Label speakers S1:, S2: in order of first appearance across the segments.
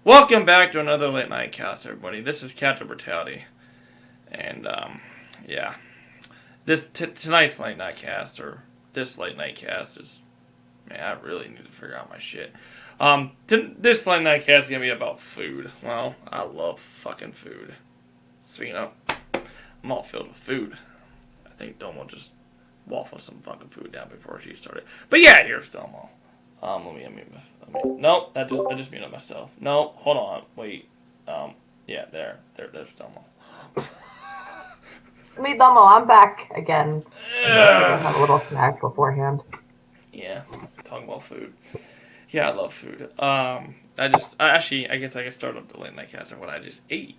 S1: Welcome back to another late night cast, everybody. This is Capt Brutality, and yeah, tonight's late night cast or this late night cast is, man, I really need to figure out my shit. This late night cast is gonna be about food. Well, I love fucking food. Speaking of, I'm all filled with food. I think DoMo just waffled some fucking food down before she started. But yeah, here's DoMo. Nope, I just muted myself. Nope, hold on, wait. Yeah, there's DoMo.
S2: Me, DoMo, I'm back again. I had a little snack beforehand.
S1: Yeah, talking about food. Yeah, I love food. I guess I can start up the late night cast of what I just ate.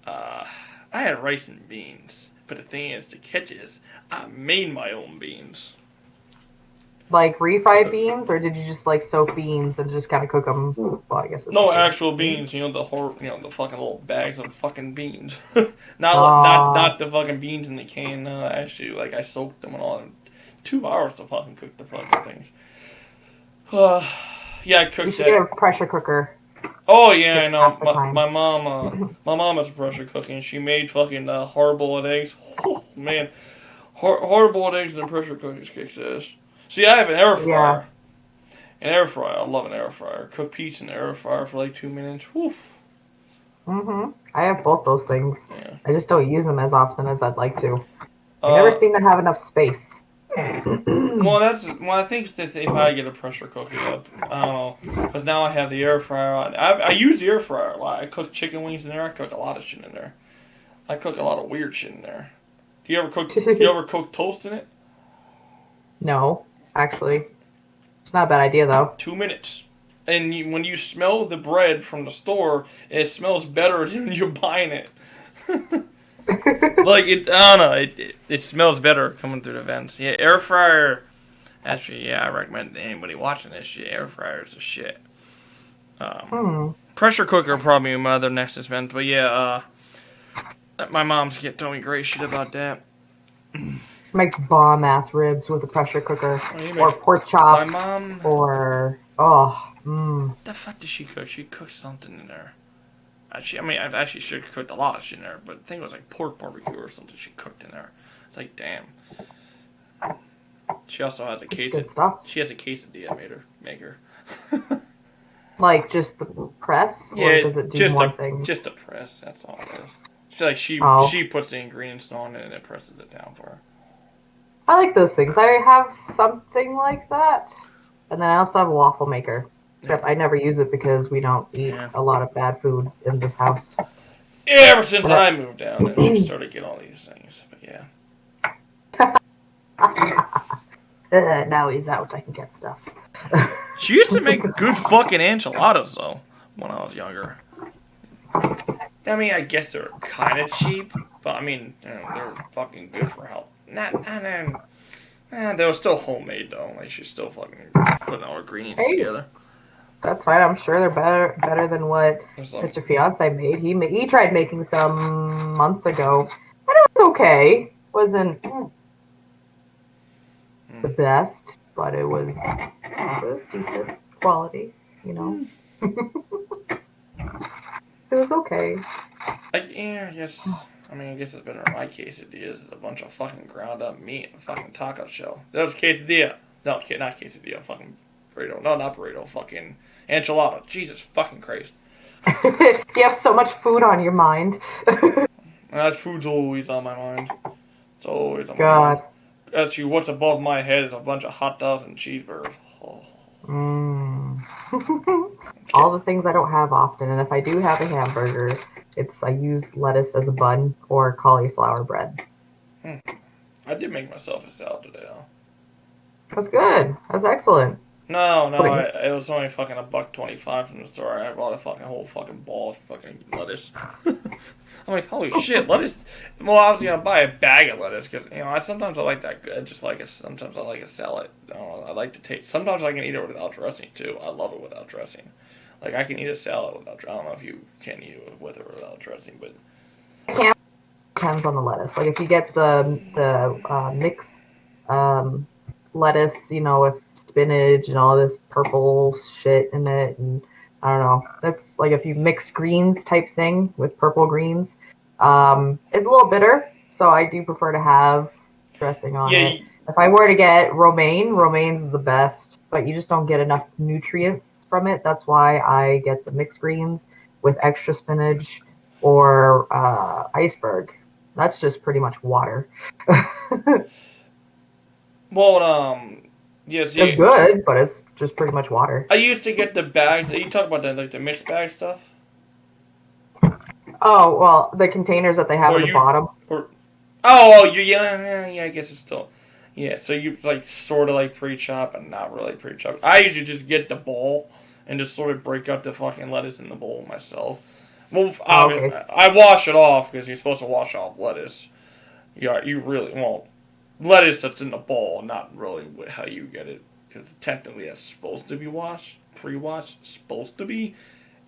S1: I had rice and beans, but the thing is, the catch is, I made my own beans.
S2: Like refried beans, or did you just like soak beans and just kind of cook them? Well, I guess it's
S1: no actual beans. You know the fucking little bags of fucking beans. not the fucking beans in the can. Actually, like I soaked them and all in 2 hours to fucking cook the fucking things. Yeah, I cooked that. You should
S2: get a pressure cooker.
S1: Oh yeah, I know. My mom has a pressure cooker, and she made fucking hard-boiled eggs. Oh man, hard-boiled eggs in a pressure cooker kicks ass. See, I have an air fryer. Yeah. An air fryer. I love an air fryer. Cook pizza in the air fryer for like 2 minutes. Whew.
S2: I have both those things.
S1: Yeah.
S2: I just don't use them as often as I'd like to. I never seem to have enough space.
S1: Well, I think that if I get a pressure cooker up, I don't know, because now I have the air fryer on. I use the air fryer a lot. I cook chicken wings in there. I cook a lot of shit in there. I cook a lot of weird shit in there. Do you ever cook toast in it? No.
S2: Actually, it's not a bad idea, though.
S1: 2 minutes. And when you smell the bread from the store, it smells better than you're buying it. Like, I don't know, it smells better coming through the vents. Yeah, air fryer, actually, yeah, I recommend anybody watching this shit, air fryers are shit. Pressure cooker probably my other next expense, but yeah, my mom's told me great shit about that.
S2: Make bomb ass ribs with a pressure cooker, or pork chops,
S1: my mom,
S2: or
S1: the fuck does she cook? She cooked something in there. I've actually she cooked a lot of shit in there, but I think it was like pork barbecue or something she cooked in there. It's like, damn. She also has a She has a quesadilla maker.
S2: Like just the press, or does it do more things?
S1: Just a press. That's all it is. She puts the ingredients on it and it presses it down for her.
S2: I like those things. I have something like that. And then I also have a waffle maker. Except I never use it because we don't eat a lot of bad food in this house.
S1: Ever since I moved down and she started getting all these things. But
S2: yeah. Now he's out. I can get stuff.
S1: She used to make good fucking enchiladas, though, when I was younger. I mean, I guess they're kind of cheap. But, I mean, they're fucking good for health. They were still homemade though. Like she's still fucking putting all ingredients together.
S2: That's fine. I'm sure they're better than what Mr. Fiance made. He tried making some months ago, and it was okay. Wasn't the best, but it was decent quality. You know, it was okay.
S1: I guess it's better in my quesadillas. It's a bunch of fucking ground up meat and a fucking taco shell. That was quesadilla. No, not quesadilla. Fucking burrito. No, not burrito. Fucking enchilada. Jesus fucking Christ.
S2: You have so much food on your mind.
S1: That food's always on my mind. It's always on
S2: my
S1: mind. Actually, what's above my head is a bunch of hot dogs and cheeseburgers.
S2: All the things I don't have often, and if I do have a hamburger, I use lettuce as a bun or cauliflower bread.
S1: I did make myself a salad today, though.
S2: That's good. That's excellent.
S1: No, it was only fucking $1.25 from the store. I bought a whole fucking ball of fucking lettuce. I'm like, holy shit, lettuce. Well, I was gonna buy a bag of lettuce because sometimes I like that good. Sometimes I like a salad. I like to taste. Sometimes I can eat it without dressing too. I love it without dressing. Like I can eat a salad without. I don't know if you can eat it with or without dressing, but
S2: it depends on the lettuce. Like if you get the mixed lettuce, with spinach and all this purple shit in it, and I don't know. That's like if you mix greens type thing with purple greens. It's a little bitter, so I do prefer to have dressing on it. If I were to get romaine's is the best, but you just don't get enough nutrients from it. That's why I get the mixed greens with extra spinach or iceberg. That's just pretty much water.
S1: Well, yes,
S2: it's good, but it's just pretty much water.
S1: I used to get the bags. You talk about the mixed bag stuff.
S2: Oh well, the containers that they have at the bottom.
S1: Yeah. I guess it's still. Yeah, so you like sort of like pre-chop and not really pre-chop. I usually just get the bowl and just sort of break up the fucking lettuce in the bowl myself. Well, I wash it off because you're supposed to wash off lettuce. Yeah, you really won't. Lettuce that's in the bowl, not really how you get it, because technically it's supposed to be washed, pre-washed, supposed to be,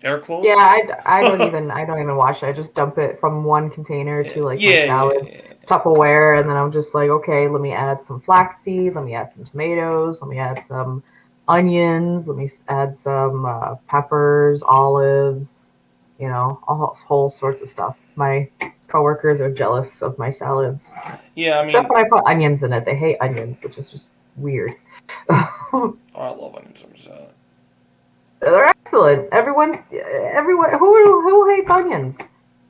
S1: air quotes.
S2: Yeah, I don't even wash it. I just dump it from one container to my salad Tupperware, and then I'm just like, okay, let me add some flaxseed, let me add some tomatoes, let me add some onions, let me add some peppers, olives, all whole sorts of stuff. My coworkers are jealous of my salads.
S1: Yeah,
S2: except when I put onions in it. They hate onions, which is just weird.
S1: I love onions in my salad.
S2: They're excellent. Everyone, who hates onions?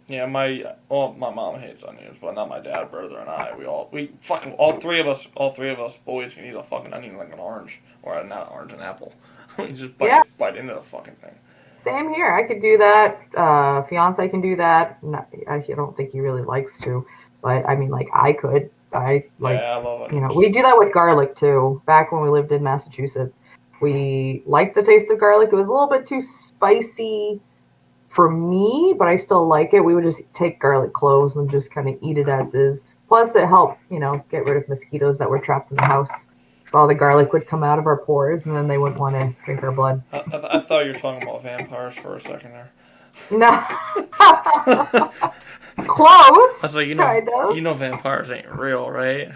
S1: Yeah, my mom hates onions, but not my dad, brother, and I. All three of us boys can eat a fucking onion like an orange, or not an orange, an apple. We just bite into the fucking thing.
S2: Same here. I could do that. Fiance can do that. I don't think he really likes to, but I mean, like I could. I
S1: love onions.
S2: We do that with garlic too. Back when we lived in Massachusetts, we liked the taste of garlic. It was a little bit too spicy for me, but I still like it. We would just take garlic cloves and just kind of eat it as is. Plus, it helped, get rid of mosquitoes that were trapped in the house. So all the garlic would come out of our pores, and then they wouldn't want to drink our blood.
S1: I thought you were talking about vampires for a second there.
S2: No. Close.
S1: I was like, vampires ain't real, right?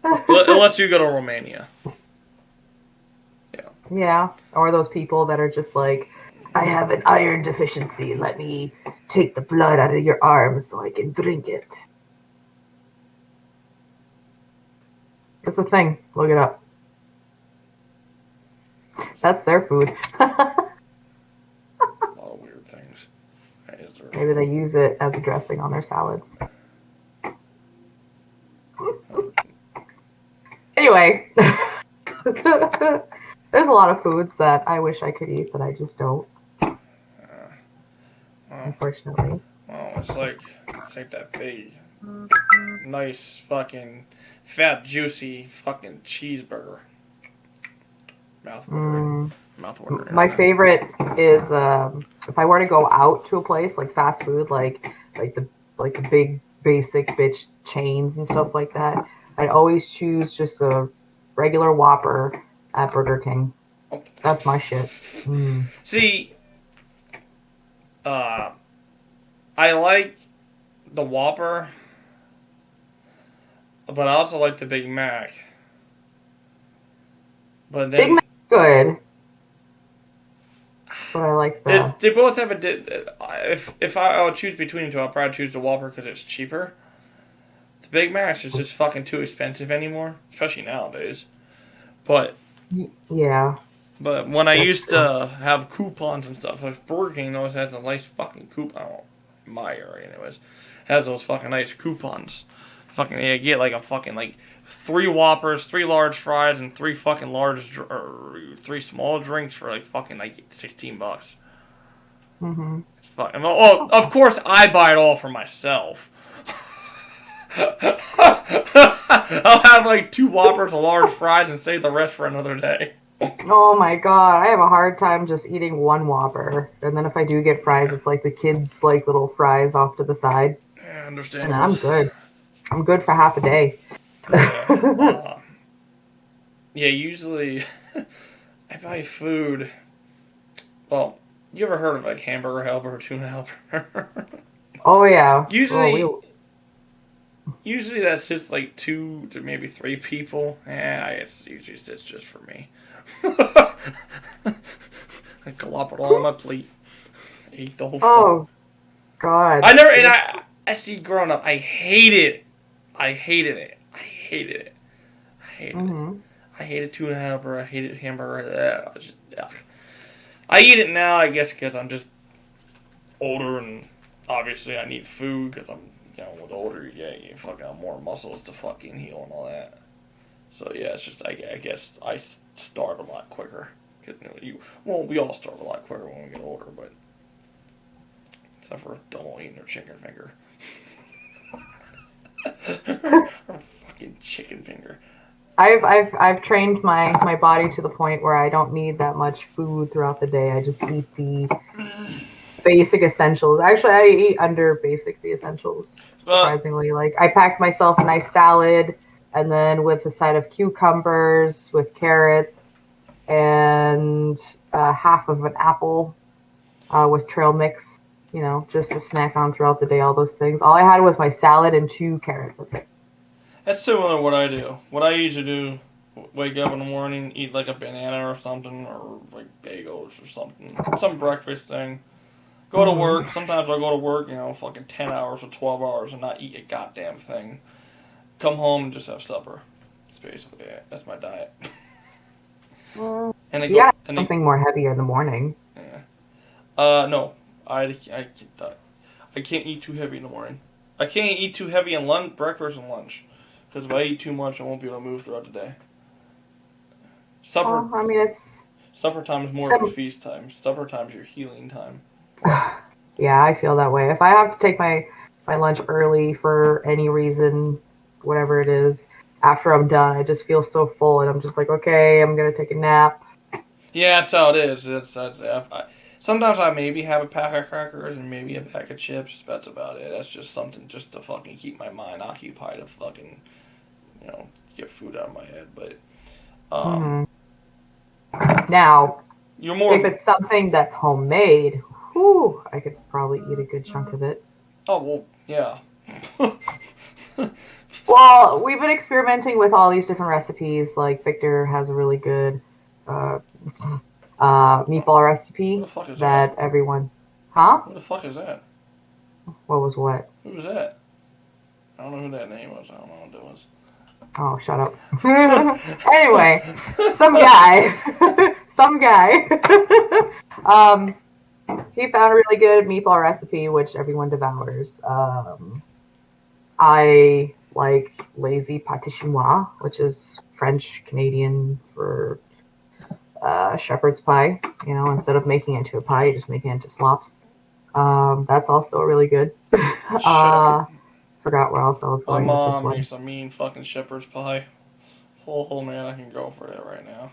S1: Unless you go to Romania.
S2: Yeah, or those people that are just like, I have an iron deficiency. Let me take the blood out of your arm so I can drink it. It's a thing. Look it up. That's their food.
S1: A lot of weird things.
S2: Maybe they use it as a dressing on their salads. Anyway. There's a lot of foods that I wish I could eat, but I just don't. Unfortunately.
S1: Well, it's like that big, nice, fucking, fat, juicy, fucking cheeseburger. Mouth-watering.
S2: My favorite is if I were to go out to a place like fast food, like the big basic bitch chains and stuff like that. I'd always choose just a regular Whopper at Burger King. That's my shit.
S1: See, I like the Whopper, but I also like the Big Mac. But then,
S2: Big Mac's good. But I like that.
S1: They both have if I would choose between the two, I'd probably choose the Whopper because it's cheaper. The Big Mac is just fucking too expensive anymore, especially nowadays. But
S2: yeah.
S1: But when I used to have coupons and stuff, like Burger King always has a nice fucking coupon. My area, anyways, has those fucking nice coupons. Fucking, you get like a fucking 3 Whoppers, 3 large fries, and 3 fucking three small drinks for fucking $16.
S2: Mm-hmm.
S1: It's fucking. Oh, of course I buy it all for myself. I'll have 2 Whoppers, a large fries, and save the rest for another day.
S2: Oh my god, I have a hard time just eating 1 Whopper. And then if I do get fries, it's like the kids' little fries off to the side.
S1: Yeah, I understand.
S2: And I'm good. I'm good for half a day.
S1: Yeah, usually I buy food. Well, you ever heard of hamburger helper or tuna helper?
S2: Oh yeah.
S1: Usually that's just 2 to maybe 3 people. It's usually just for me. I glop it all on my plate. I ate the whole thing.
S2: Oh, God.
S1: I see growing up, I hated it. I hated it. I hated tuna hamburger. I hated hamburger. I eat it now, I guess, because I'm just older and obviously I need food because I'm, with the older you get, you fucking have more muscles to fucking heal and all that. So yeah, it's just, I guess I starve a lot quicker. We all starve a lot quicker when we get older, but except for DoMo eating their chicken finger. Her fucking chicken finger.
S2: I've trained my body to the point where I don't need that much food throughout the day. I just eat the basic essentials. Actually, I eat under the essentials. Surprisingly, like I packed myself a nice salad, and then with a side of cucumbers, with carrots, and half of an apple with trail mix. Just to snack on throughout the day. All those things. All I had was my salad and 2 carrots. That's it.
S1: That's similar to what I do. What I usually do, wake up in the morning, eat like a banana or something, or like bagels or something. Some breakfast thing. Go to work. Sometimes I'll go to work, fucking 10 hours or 12 hours and not eat a goddamn thing. Come home and just have supper. That's basically it. That's my diet.
S2: And you got something more heavier in the morning.
S1: Yeah. No. I can't eat too heavy in the morning. I can't eat too heavy in breakfast and lunch. Because if I eat too much, I won't be able to move throughout the day. Supper. Supper time is more of a feast time. Supper time is your healing time.
S2: Yeah, I feel that way. If I have to take my lunch early for any reason, whatever it is, after I'm done, I just feel so full, and I'm just like, okay, I'm gonna take a nap.
S1: Yeah, that's how it is. Sometimes I maybe have a pack of crackers and maybe a pack of chips. That's about it. That's just something just to fucking keep my mind occupied, to fucking, get food out of my head. But
S2: now, if it's something that's homemade, I could probably eat a good chunk of it.
S1: Oh, well, yeah.
S2: Well, we've been experimenting with all these different recipes. Like, Victor has a really good meatball recipe that everyone... Huh?
S1: What the fuck is that?
S2: What was what?
S1: Who was that? I don't know who that name was. I don't know what that was.
S2: Oh, shut up. Anyway, some guy. He found a really good meatball recipe, which everyone devours. I like lazy pâte chinoise, which is French Canadian for shepherd's pie. Instead of making it into a pie, you just make it into slops. That's also really good. Forgot where else I was going with this one.
S1: My mom makes a mean fucking shepherd's pie. Oh man, I can go for that right now.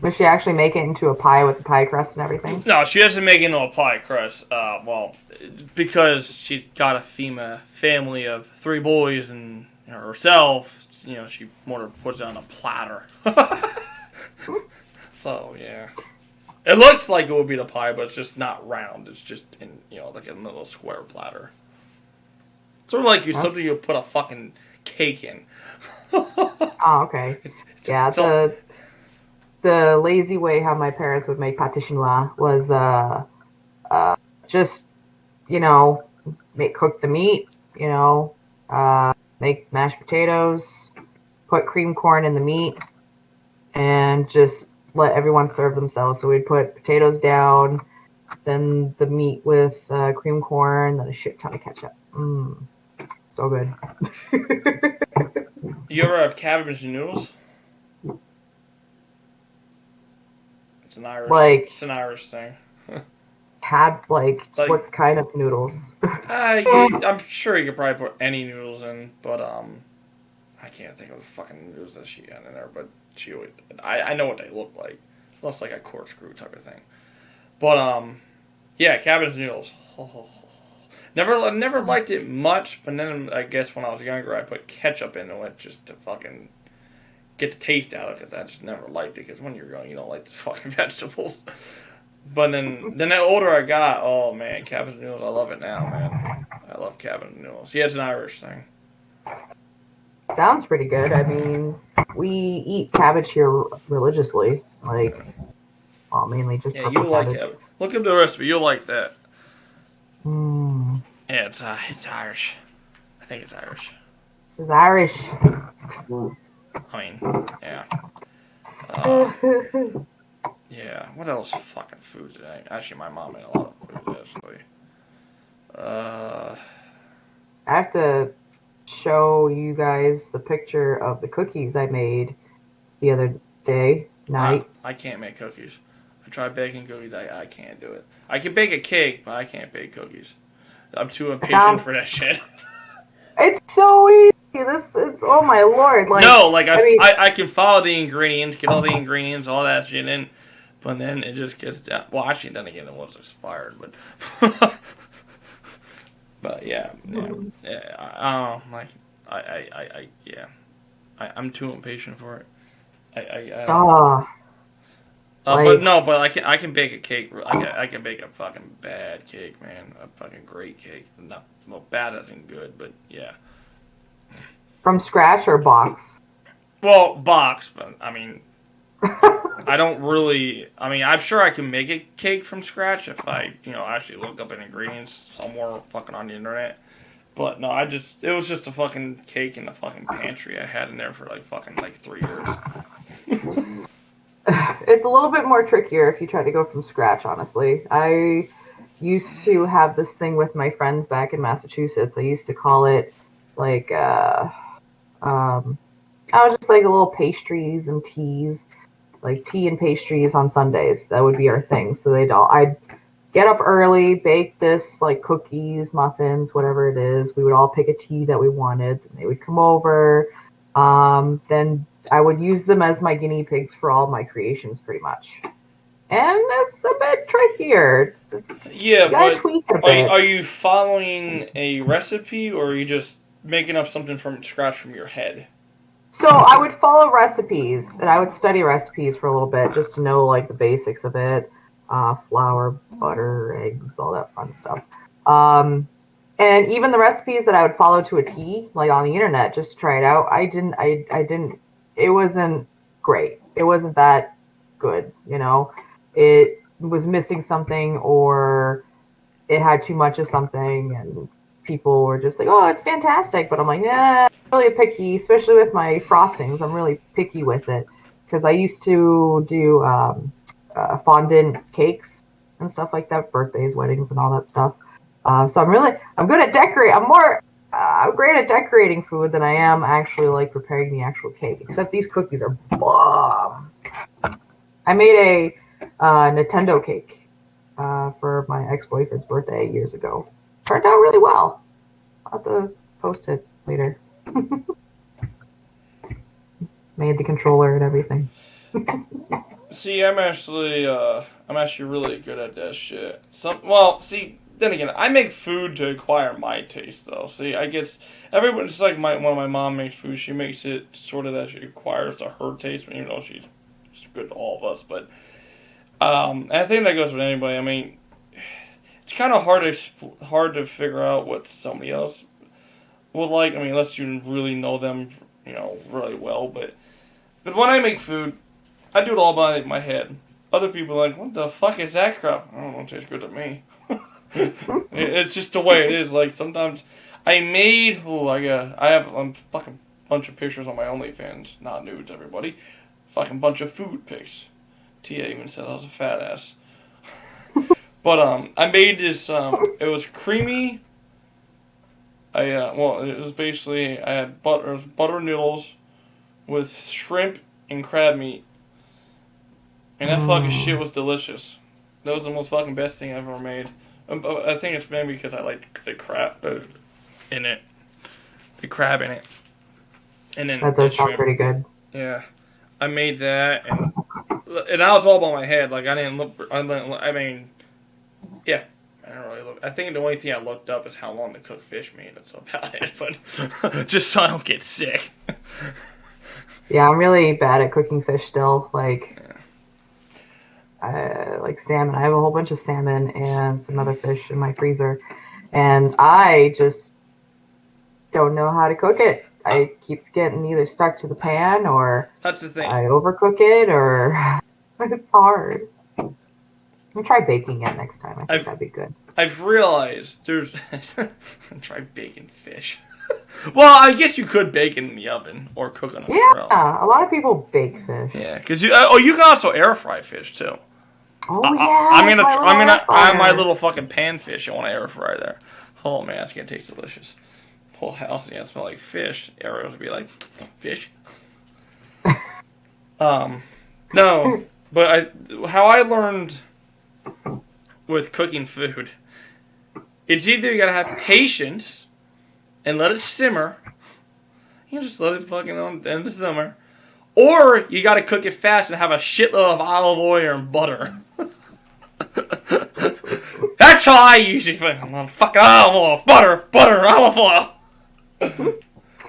S2: Does she actually make it into a pie with the pie crust and everything?
S1: No, she doesn't make it into a pie crust. Because she's got a family of 3 boys and herself, she more puts it on a platter. So, yeah. It looks like it would be the pie, but it's just not round. It's just in, like a little square platter. Sort of like something you would put a fucking cake in.
S2: Oh, okay. The lazy way how my parents would make pâte chinoise was just, cook the meat, make mashed potatoes, put cream corn in the meat, and just let everyone serve themselves. So we'd put potatoes down, then the meat with cream corn, then a shit ton of ketchup. So good.
S1: You ever have cabbage and noodles? It's an Irish thing.
S2: What kind of noodles?
S1: I'm sure you could probably put any noodles in, but I can't think of the fucking noodles that she had in there. But I know what they look like. It's almost like a corkscrew type of thing. But yeah, cabbage noodles. Never liked it much, but then I guess when I was younger, I put ketchup into it just to fucking get the taste out of it, because I just never liked it, because when you're young, you don't like the fucking vegetables. But then the older I got, oh man, cabbage noodles, I love it now, man. I love cabbage noodles. Yeah, it's an Irish thing.
S2: Sounds pretty good. I mean, we eat cabbage here religiously. Like, well, mainly just
S1: Yeah,
S2: purple
S1: you like
S2: cabbage.
S1: it. Look up the recipe. You'll like that.
S2: Mm.
S1: Yeah, it's Irish. I think it's Irish.
S2: This is Irish.
S1: I mean, yeah. Yeah. What else? Fucking food today. Actually, my mom made a lot of food actually.
S2: I have to show you guys the picture of the cookies I made the other night.
S1: I can't make cookies. I tried baking cookies. I can't do it. I can bake a cake, but I can't bake cookies. I'm too impatient for that shit.
S2: It's so easy. It's oh my lord. Like,
S1: no, like I can follow the ingredients, get all the ingredients, all that shit in, but then it just gets down. Well, actually, then again, it was expired, but but yeah. I'm too impatient for it. But I can bake a cake. I can bake a fucking bad cake, man. A fucking great cake. Not well, bad isn't good, but yeah.
S2: From scratch or box?
S1: Well, box, but I mean, I don't really. I mean, I'm sure I can make a cake from scratch if I, actually look up an ingredients somewhere fucking on the internet. But no, it was just a fucking cake in the fucking pantry I had in there for like 3 years.
S2: It's a little bit more trickier if you try to go from scratch, honestly. I used to have this thing with my friends back in Massachusetts. I used to call it like just like little pastries and teas, like tea and pastries on Sundays. That would be our thing. So I'd get up early, bake this like cookies, muffins, whatever it is. We would all pick a tea that we wanted. They would come over. Then I would use them as my guinea pigs for all my creations, pretty much. And that's a bit trickier.
S1: But
S2: tweak it a bit.
S1: Are you following a recipe, or are you just making up something from scratch from your head?
S2: So I would follow recipes, and I would study recipes for a little bit just to know like the basics of it. Flour, butter, eggs, all that fun stuff. And even the recipes that I would follow to a T, like on the internet, just to try it out, I didn't, it wasn't great. It wasn't that good, It was missing something, or it had too much of something, and people were just like, oh, it's fantastic. But I'm like, I'm really picky, especially with my frostings. I'm really picky with it, because I used to do fondant cakes and stuff like that, birthdays, weddings, and all that stuff. So I'm good at decorating. I'm great at decorating food than I am actually like preparing the actual cake. Except these cookies are bomb. I made a Nintendo cake for my ex-boyfriend's birthday years ago. Turned out really well. I'll have to post it later. Made the controller and everything.
S1: See, I'm actually really good at that shit. Then again, I make food to acquire my taste, though. See, I guess everyone's like when my mom makes food, she makes it sort of that she acquires to her taste, even though she's good to all of us. But I think that goes with anybody. I mean, it's kind of hard to figure out what somebody else would like. I mean, unless you really know them, really well. But when I make food, I do it all by my head. Other people are like, what the fuck is that crap? I don't know, it tastes good to me. It's just the way it is. Like, sometimes I have a fucking bunch of pictures on my OnlyFans. Not nudes, everybody. Fucking bunch of food pics. Tia even said I was a fat ass. But, I made this, it was creamy. It was basically, I had butter noodles with shrimp and crab meat. And that fucking shit was delicious. That was the most fucking best thing I've ever made. I think it's maybe because I like the crab in it. The crab in it. And then
S2: that does sound pretty good.
S1: Yeah. I made that, and I was all by my head. Like, I didn't look, I mean, yeah. I didn't really look. I think the only thing I looked up is how long to cook fish meat. That's about it. But just so I don't get sick.
S2: Yeah, I'm really bad at cooking fish still. Like salmon. I have a whole bunch of salmon and some other fish in my freezer, and I just don't know how to cook it. I keeps getting either stuck to the pan, or
S1: that's the thing.
S2: I overcook it, or It's hard. I'll try baking it next time. I think that'd be good.
S1: I've realized there's... try baking fish. Well, I guess you could bake it in the oven or cook on a grill.
S2: Yeah, a lot of people bake fish.
S1: Yeah, because you can also air fry fish too.
S2: Oh yeah.
S1: I'm gonna add my little fucking panfish. I want to air fry there. Oh man, it's gonna taste delicious. The whole house is gonna smell like fish. Arrows would be like fish. No, but how I learned with cooking food, it's either you gotta have patience and let it simmer. You just let it fucking on and simmer. Or you gotta cook it fast and have a shitload of olive oil and butter. That's how I usually fucking olive oil, butter, olive oil.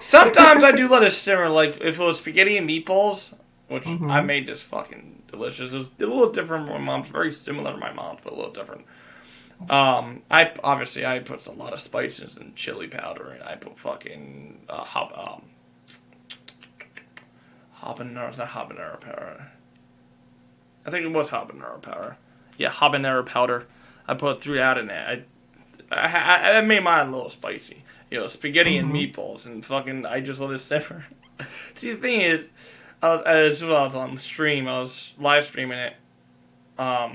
S1: Sometimes I do let it simmer, like if it was spaghetti and meatballs, which I made this fucking delicious. It was a little different from my mom's, very similar to my mom's, but a little different. I put a lot of spices and chili powder, and I put fucking habanero powder. I think it was habanero powder. Yeah, habanero powder. I put 3 out in that. I made mine a little spicy. Spaghetti and meatballs, and fucking I just let it simmer. See, the thing is, I was on stream. I was live streaming it a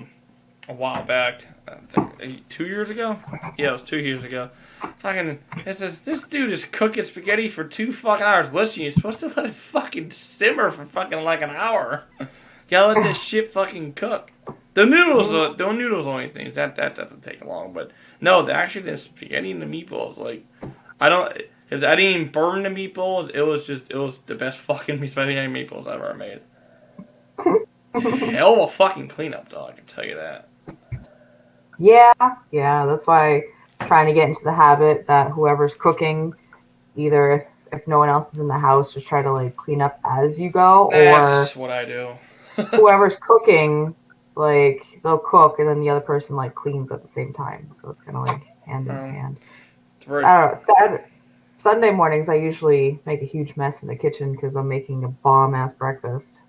S1: while back. I think 2 years ago? Yeah, it was 2 years ago. Fucking, it says, this dude is cooking spaghetti for 2 fucking hours. Listen, you're supposed to let it fucking simmer for fucking like an hour. You gotta let this shit fucking cook. The noodles only things, that doesn't take long, but no, the spaghetti and the meatballs, like, because I didn't even burn the meatballs, it was the best fucking spaghetti and meatballs I've ever made. Hell of a fucking cleanup, dog, I can tell you that.
S2: Yeah, that's why I'm trying to get into the habit that whoever's cooking, either if no one else is in the house, just try to like clean up as you go,
S1: That's what I do.
S2: Whoever's cooking, like they'll cook and then the other person like cleans at the same time, so it's kind of like hand in hand. I don't know. Sunday mornings I usually make a huge mess in the kitchen because I'm making a bomb-ass breakfast.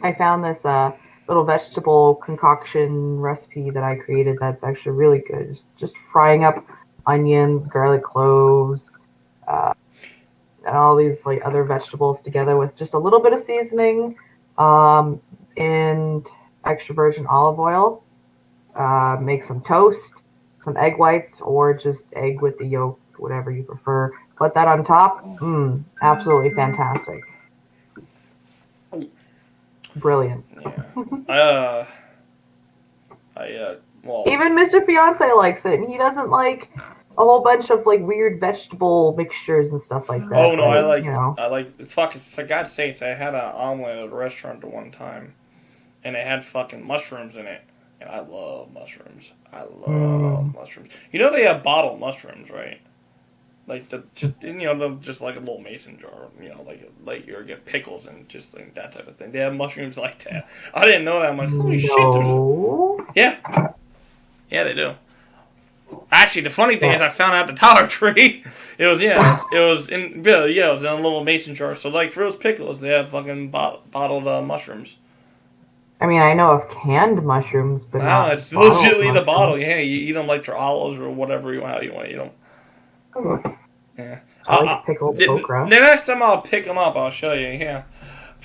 S2: I found this little vegetable concoction recipe that I created that's actually really good. Just frying up onions, garlic cloves, and all these like other vegetables together with just a little bit of seasoning and extra virgin olive oil. Make some toast, some egg whites, or just egg with the yolk, whatever you prefer. Put that on top. Absolutely fantastic. Brilliant.
S1: Yeah.
S2: Even Mr. Fiance likes it, and he doesn't like a whole bunch of like weird vegetable mixtures and stuff like that.
S1: Oh no, I like fucking, for God's sakes, I had an omelet at a restaurant at one time, and it had fucking mushrooms in it, and I love mushrooms. I love mushrooms. You know they have bottled mushrooms, right? Like just like a little mason jar, like you get pickles and just like that type of thing. They have mushrooms like that. I didn't know that much. Holy shit! Yeah, they do. Actually, the funny thing is, I found out the Dollar Tree. It was in a little mason jar. So like for those pickles, they have fucking bottled mushrooms.
S2: I mean, I know of canned mushrooms, but
S1: no, it's legitimately in a bottle. Yeah, you eat them like your olives or whatever how you want to eat them. Yeah.
S2: I like pickled okra.
S1: The next time I'll pick them up, I'll show you. Yeah,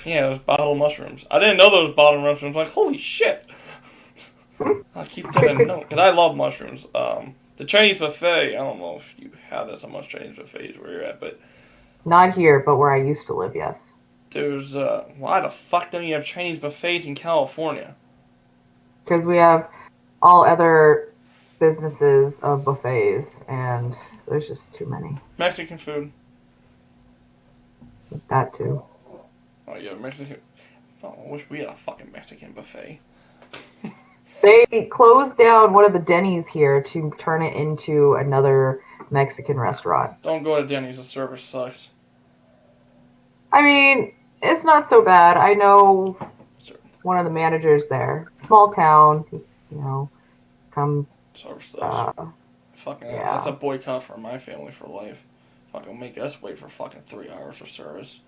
S1: those bottled mushrooms. I didn't know those bottled mushrooms. Like, holy shit! I'll keep that in note because I love mushrooms. The Chinese buffet. I don't know if you have this on most Chinese buffets where you're at, but
S2: not here, but where I used to live. Yes.
S1: There's why the fuck don't you have Chinese buffets in California?
S2: Because we have all other businesses of buffets, and there's just too many.
S1: Mexican food.
S2: That too.
S1: Oh yeah, Mexican. Oh, I wish we had a fucking Mexican buffet.
S2: They closed down one of the Denny's here to turn it into another Mexican restaurant.
S1: Don't go to Denny's. The service sucks.
S2: I mean, it's not so bad. I know one of the managers there. Small town, come.
S1: Service sucks. Fucking, that's a boycott for my family for life. Fucking make us wait for fucking 3 hours for service.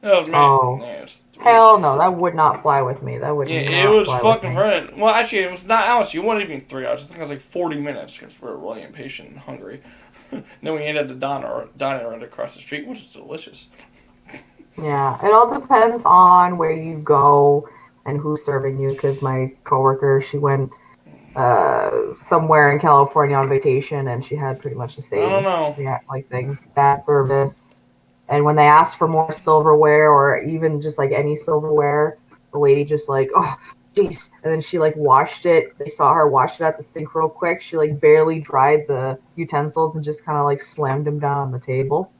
S1: Oh man,
S2: Oh.
S1: yeah,
S2: Hell no, that would not fly with me. That would
S1: yeah,
S2: not
S1: it was
S2: fly
S1: fucking
S2: with me.
S1: running. Well, actually, it was not hours. It wasn't even 3 hours. I think it was like 40 minutes because we were really impatient and hungry. Then we ended up the diner right across the street, which is delicious.
S2: Yeah, it all depends on where you go and who's serving you. Because my coworker, she went somewhere in California on vacation, and she had pretty much the
S1: I don't
S2: same
S1: know.
S2: thing. Bad service. And when they asked for more silverware or even just like any silverware, the lady just like, oh, jeez. And then she like washed it. They saw her wash it at the sink real quick. She like barely dried the utensils and just kind of like slammed them down on the table.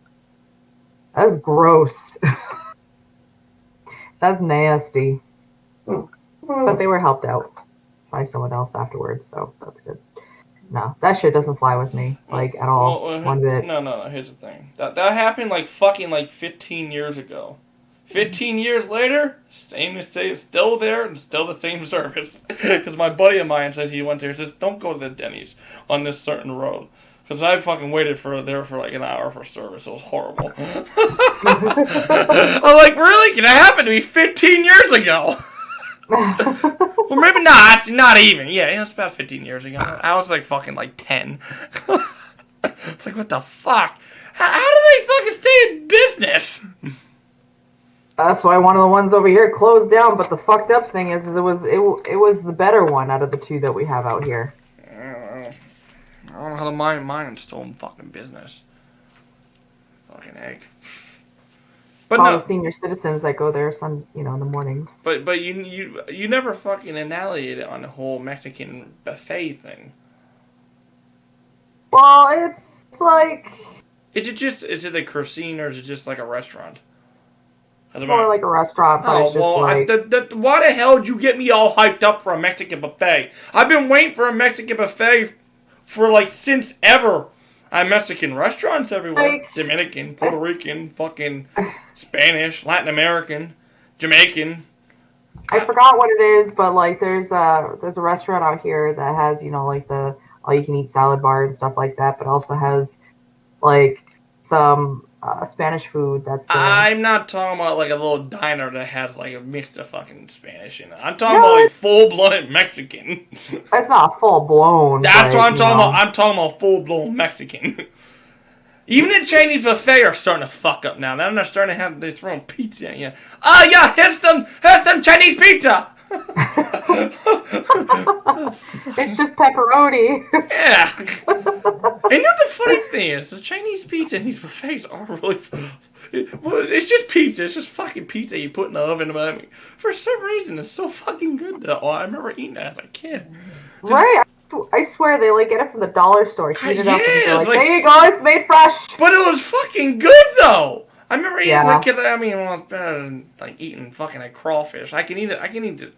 S2: That's gross. That's nasty. But they were helped out by someone else afterwards, so that's good. No, that shit doesn't fly with me, like, at all. One bit.
S1: No. Here's the thing. That happened like fucking like 15 years ago. 15 years later, same estate, still there, and still the same service. Because my buddy of mine says he went there. He says, don't go to the Denny's on this certain road. Because I fucking waited there for like an hour for service. It was horrible. I'm like, really? Can that happen to me 15 years ago? Well, maybe not. Not even. Yeah, it was about 15 years ago. I was like fucking like 10. It's like, what the fuck? How do they fucking stay in business?
S2: That's why one of the ones over here closed down. But the fucked up thing is it was the better one out of the two that we have out here.
S1: I don't know how to mind mine still in fucking business. Fucking egg.
S2: But all the senior citizens that go there in the mornings.
S1: But you never fucking annihilated on the whole Mexican buffet thing.
S2: Well, it's like.
S1: Is it a cuisine or is it just like a restaurant?
S2: It's more like a restaurant, but it's just
S1: why the hell did you get me all hyped up for a Mexican buffet? I've been waiting for a Mexican buffet for like since ever. I have Mexican restaurants everywhere. Dominican, Puerto Rican, fucking Spanish, Latin American, Jamaican.
S2: I forgot what it is, but like there's a restaurant out here that has, like the all you can eat salad bar and stuff like that, but also has like some Spanish food that's there.
S1: I'm not talking about like a little diner that has like a mix of fucking Spanish in it. I'm talking about like full-blooded Mexican.
S2: That's not full-blown.
S1: That's what I'm talking about. I'm talking about full-blown Mexican. Even the Chinese buffet are starting to fuck up now. They're starting to they're throwing pizza at you. Oh yeah, here's some Chinese pizza.
S2: It's just pepperoni.
S1: Yeah. And that's the funny thing is, the Chinese pizza and these buffets are really. Well, it's just pizza. It's just fucking pizza you put in the oven. For some reason, it's so fucking good though. I remember eating that as a kid.
S2: Right. I swear they get it from the dollar store. Heat it up and
S1: like,
S2: there you go, it's made fresh.
S1: But it was fucking good though. I remember eating as a kid. I mean, well, it's better than like eating fucking a crawfish. I can eat the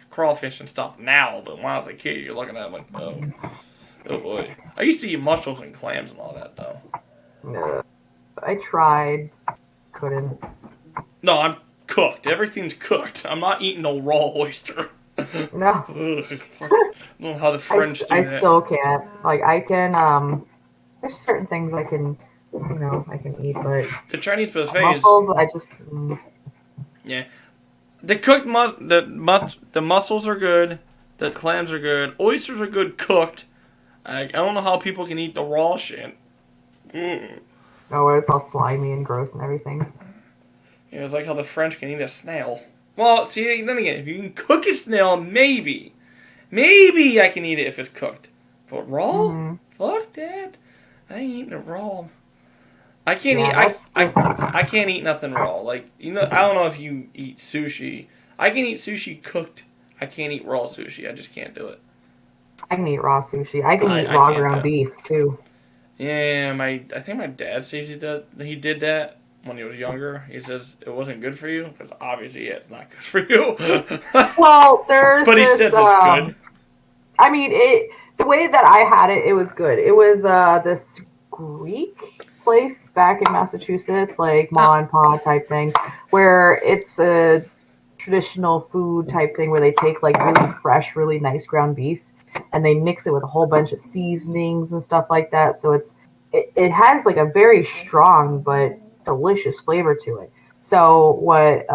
S1: crawfish and stuff now, but when I was a kid, you're looking at it like, oh boy. I used to eat mussels and clams and all that though.
S2: No, I tried, couldn't.
S1: No, I'm cooked. Everything's cooked. I'm not eating no raw oyster.
S2: No.
S1: I don't know how the French do that.
S2: I still can't. Like, I can, there's certain things I can, I can eat, but...
S1: The Chinese buffet
S2: mussels, I just...
S1: Yeah. The cooked the mussels are good. The clams are good. Oysters are good cooked. I don't know how people can eat the raw shit.
S2: Oh, where it's all slimy and gross and everything.
S1: Yeah, it's like how the French can eat a snail. Well, see, then again, if you can cook a snail, maybe I can eat it if it's cooked. But raw? Mm-hmm. Fuck that. I ain't eating it raw. I can't I can't eat nothing raw. Like, I don't know if you eat sushi. I can eat sushi cooked. I can't eat raw sushi. I just can't do it.
S2: I can eat raw sushi. I can eat raw ground beef too.
S1: Yeah, I think my dad says he did that when he was younger. He says it wasn't good for you because obviously it's not good for you.
S2: Well, but
S1: he says it's good.
S2: I mean, the way that I had it, it was good. It was this Greek place back in Massachusetts, like ma and pa type thing, where it's a traditional food type thing where they take like really fresh, really nice ground beef and they mix it with a whole bunch of seasonings and stuff like that. So it has like a very strong but delicious flavor to it. So what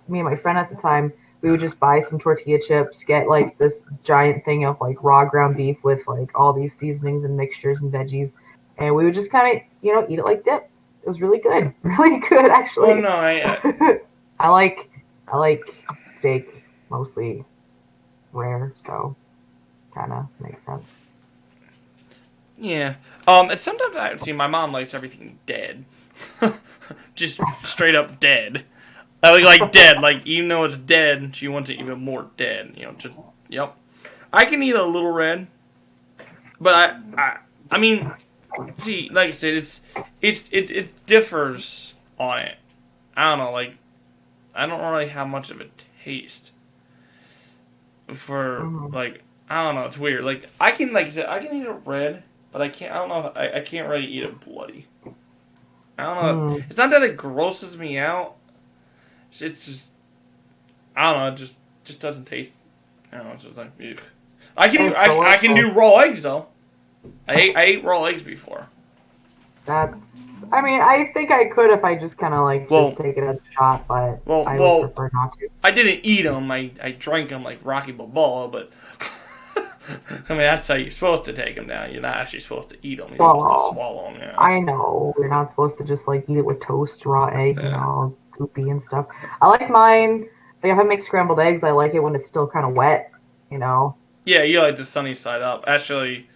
S2: me and my friend at the time, we would just buy some tortilla chips, get like this giant thing of like raw ground beef with like all these seasonings and mixtures and veggies, and we would just kind of eat it like dip. It was really good, really good actually.
S1: Oh no,
S2: I like steak mostly rare, so kind of makes sense.
S1: Yeah. Sometimes I see my mom likes everything dead, just straight up dead. I like dead. Like even though it's dead, she wants it even more dead. Just yep. I can eat a little red, but I mean, see, like I said, it differs on it. I don't know, like I don't really have much of a taste for like I don't know. It's weird. Like I can, like I said, I can eat it red, but I can't. I don't know. I can't really eat it bloody. I don't know. It's not that it grosses me out. It's just I don't know. It just doesn't taste. I don't know. It's just like ugh. I can do raw eggs though. I ate raw eggs before.
S2: I mean, I think I could if I just kind of just take it as a shot, but I would prefer not to.
S1: I didn't eat them. I drank them like Rocky Balboa, but I mean that's how you're supposed to take them down. You're not actually supposed to eat them. You're supposed to swallow them.
S2: I know we're not supposed to just eat it with toast, raw egg, all goopy and stuff. I like mine. Like if I make scrambled eggs, I like it when it's still kind of wet.
S1: Yeah, you like the sunny side up. Actually,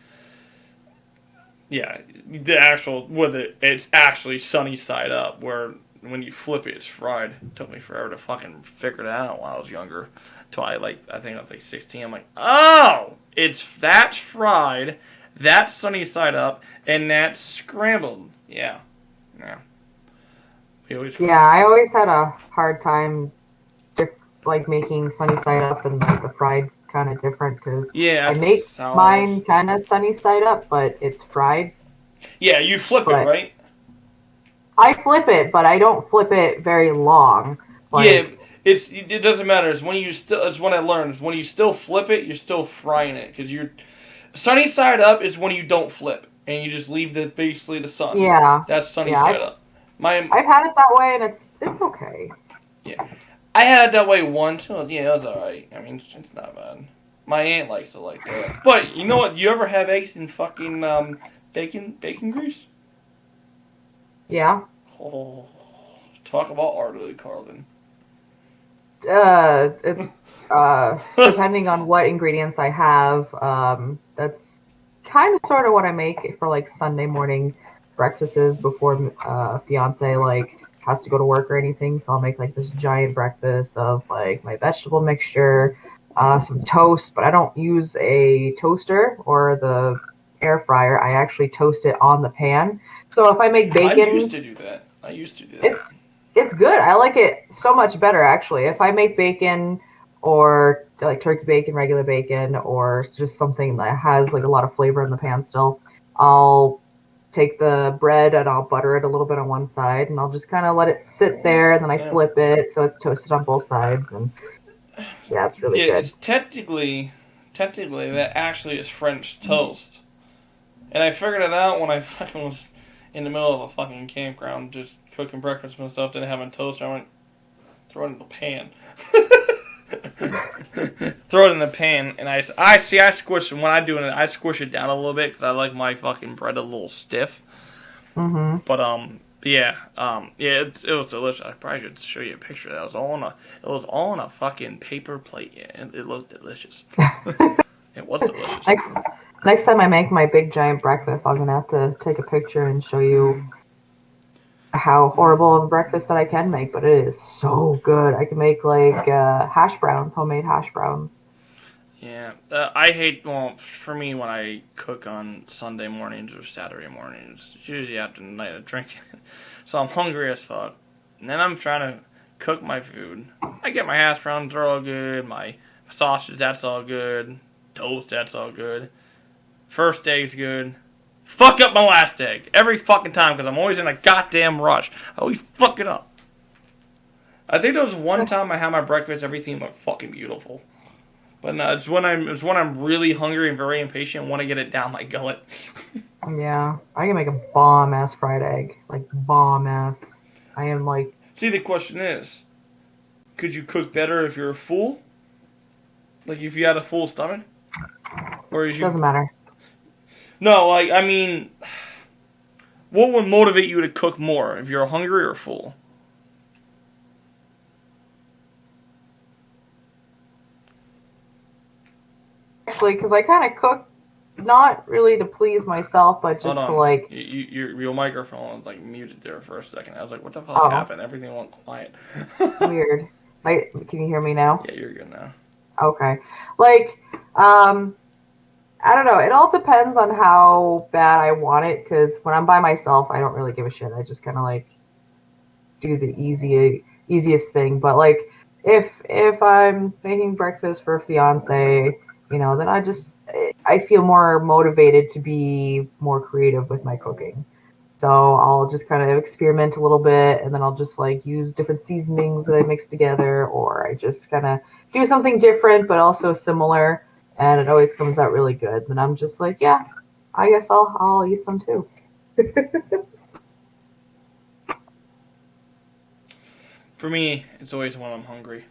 S1: yeah, it's actually sunny side up. Where when you flip it, it's fried. It took me forever to fucking figure it out when I was younger. Till I think I was 16. I'm like, oh, that's fried, that's sunny side up, and that's scrambled. Yeah.
S2: I always had a hard time making sunny side up and the fried kind of different because I make mine kind of sunny side up, but it's fried.
S1: Yeah, you flip it, right?
S2: I flip it, but I don't flip it very long.
S1: It doesn't matter. It's when I learned. When you still flip it, you're still frying it because you're sunny side up is when you don't flip and you just leave basically the sun.
S2: Yeah,
S1: that's sunny side up.
S2: I've had it that way and it's okay.
S1: Yeah, I had it that way once. Oh, yeah, it was alright. I mean, it's not bad. My aunt likes it like that. But you know what? You ever have eggs in fucking bacon grease?
S2: Yeah.
S1: Oh, talk about artery, Carlin.
S2: It's depending on what ingredients I have. That's kind of sort of what I make for Sunday morning breakfasts before fiance has to go to work or anything. So I'll make this giant breakfast of my vegetable mixture, some toast, but I don't use a toaster or the air fryer. I actually toast it on the pan. So if I make bacon,
S1: I used to do that.
S2: It's good. I like it so much better, actually. If I make bacon or turkey bacon, regular bacon, or just something that has a lot of flavor in the pan still, I'll take the bread and I'll butter it a little bit on one side, and I'll just kind of let it sit there, and then I flip it so it's toasted on both sides, and yeah, it's really good.
S1: It's technically that actually is French toast, and I figured it out when I fucking was in the middle of a fucking campground just cooking breakfast myself, didn't have a toaster. I went, throw it in the pan. Throw it in the pan, and I squish it. When I do it, I squish it down a little bit because I like my fucking bread a little stiff.
S2: Mm-hmm.
S1: But it was delicious. I probably should show you a picture. That was all on a fucking paper plate. Yeah, it looked delicious. It was delicious.
S2: Next time I make my big giant breakfast, I'm gonna have to take a picture and show you how horrible of a breakfast that I can make, but it is so good. I can make hash browns, homemade hash browns.
S1: Yeah, for me when I cook on Sunday mornings or Saturday mornings, it's usually after the night of drinking, so I'm hungry as fuck, and then I'm trying to cook my food. I get my hash browns, they're all good, my sausage, that's all good, toast, that's all good, first egg's good. Fuck up my last egg every fucking time because I'm always in a goddamn rush. I always fuck it up. I think there was one time I had my breakfast, everything looked fucking beautiful. But no, it's when I'm really hungry and very impatient and want to get it down my gullet.
S2: Yeah, I can make a bomb ass fried egg, bomb ass. I am
S1: See, the question is, could you cook better if you're full? Like, if you had a full stomach? Or is you...
S2: Doesn't matter.
S1: No, like, I mean, what would motivate you to cook more, if you're hungry or full?
S2: Actually, because I kind of cook not really to please myself, but just to like...
S1: Your microphone's like muted there for a second. I was like, what the fuck happened? Everything went quiet.
S2: Weird. Can you hear me now?
S1: Yeah, you're good now.
S2: Okay. Like, I don't know. It all depends on how bad I want it, because when I'm by myself, I don't really give a shit. I just kind of like do the easiest thing. But like, if I'm making breakfast for a fiance, you know, then I feel more motivated to be more creative with my cooking. So I'll just kind of experiment a little bit, and then I'll just like use different seasonings that I mix together, or I just kind of do something different but also similar, and it always comes out really good. Then I'm just like, yeah, I guess I'll eat some too.
S1: For me, it's always when I'm hungry.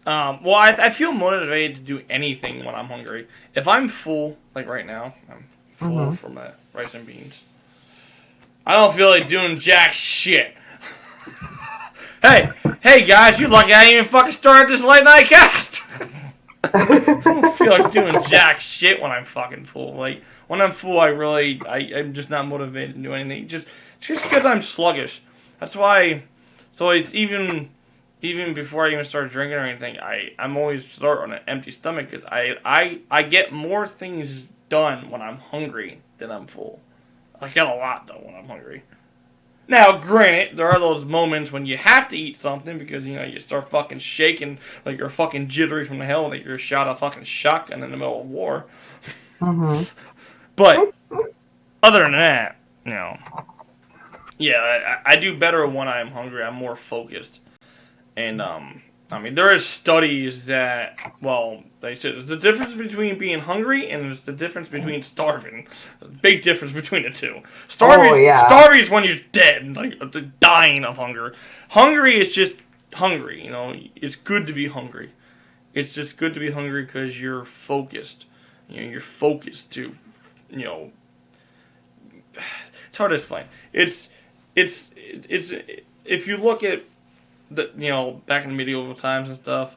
S1: Well, I feel motivated to do anything when I'm hungry. If I'm full, like right now, I'm full from my rice and beans. I don't feel like doing jack shit. Hey guys, you lucky I didn't even fucking start this late night cast. I don't feel like doing jack shit when I'm fucking full. Like, when I'm full, I'm just not motivated to do anything. Just because I'm sluggish. That's why, so it's even before I even start drinking or anything, I'm always start on an empty stomach, because I get more things done when I'm hungry than I'm full. I get a lot done when I'm hungry. Now, granted, there are those moments when you have to eat something because, you know, you start fucking shaking like you're fucking jittery from the hell, like you're shot a fucking shotgun in the middle of war. But, other than that, you know, yeah, I do better when I'm hungry. I'm more focused. And, I mean, there is studies that, well, they said there's the difference between being hungry and there's the difference between starving. There's a big difference between the two. Starving is when you're dead, like dying of hunger. Hungry is just hungry, you know. It's good to be hungry. It's just good to be hungry because you're focused. You know, you're focused to, you know. It's hard to explain. It's if you look at you know, back in the medieval times and stuff,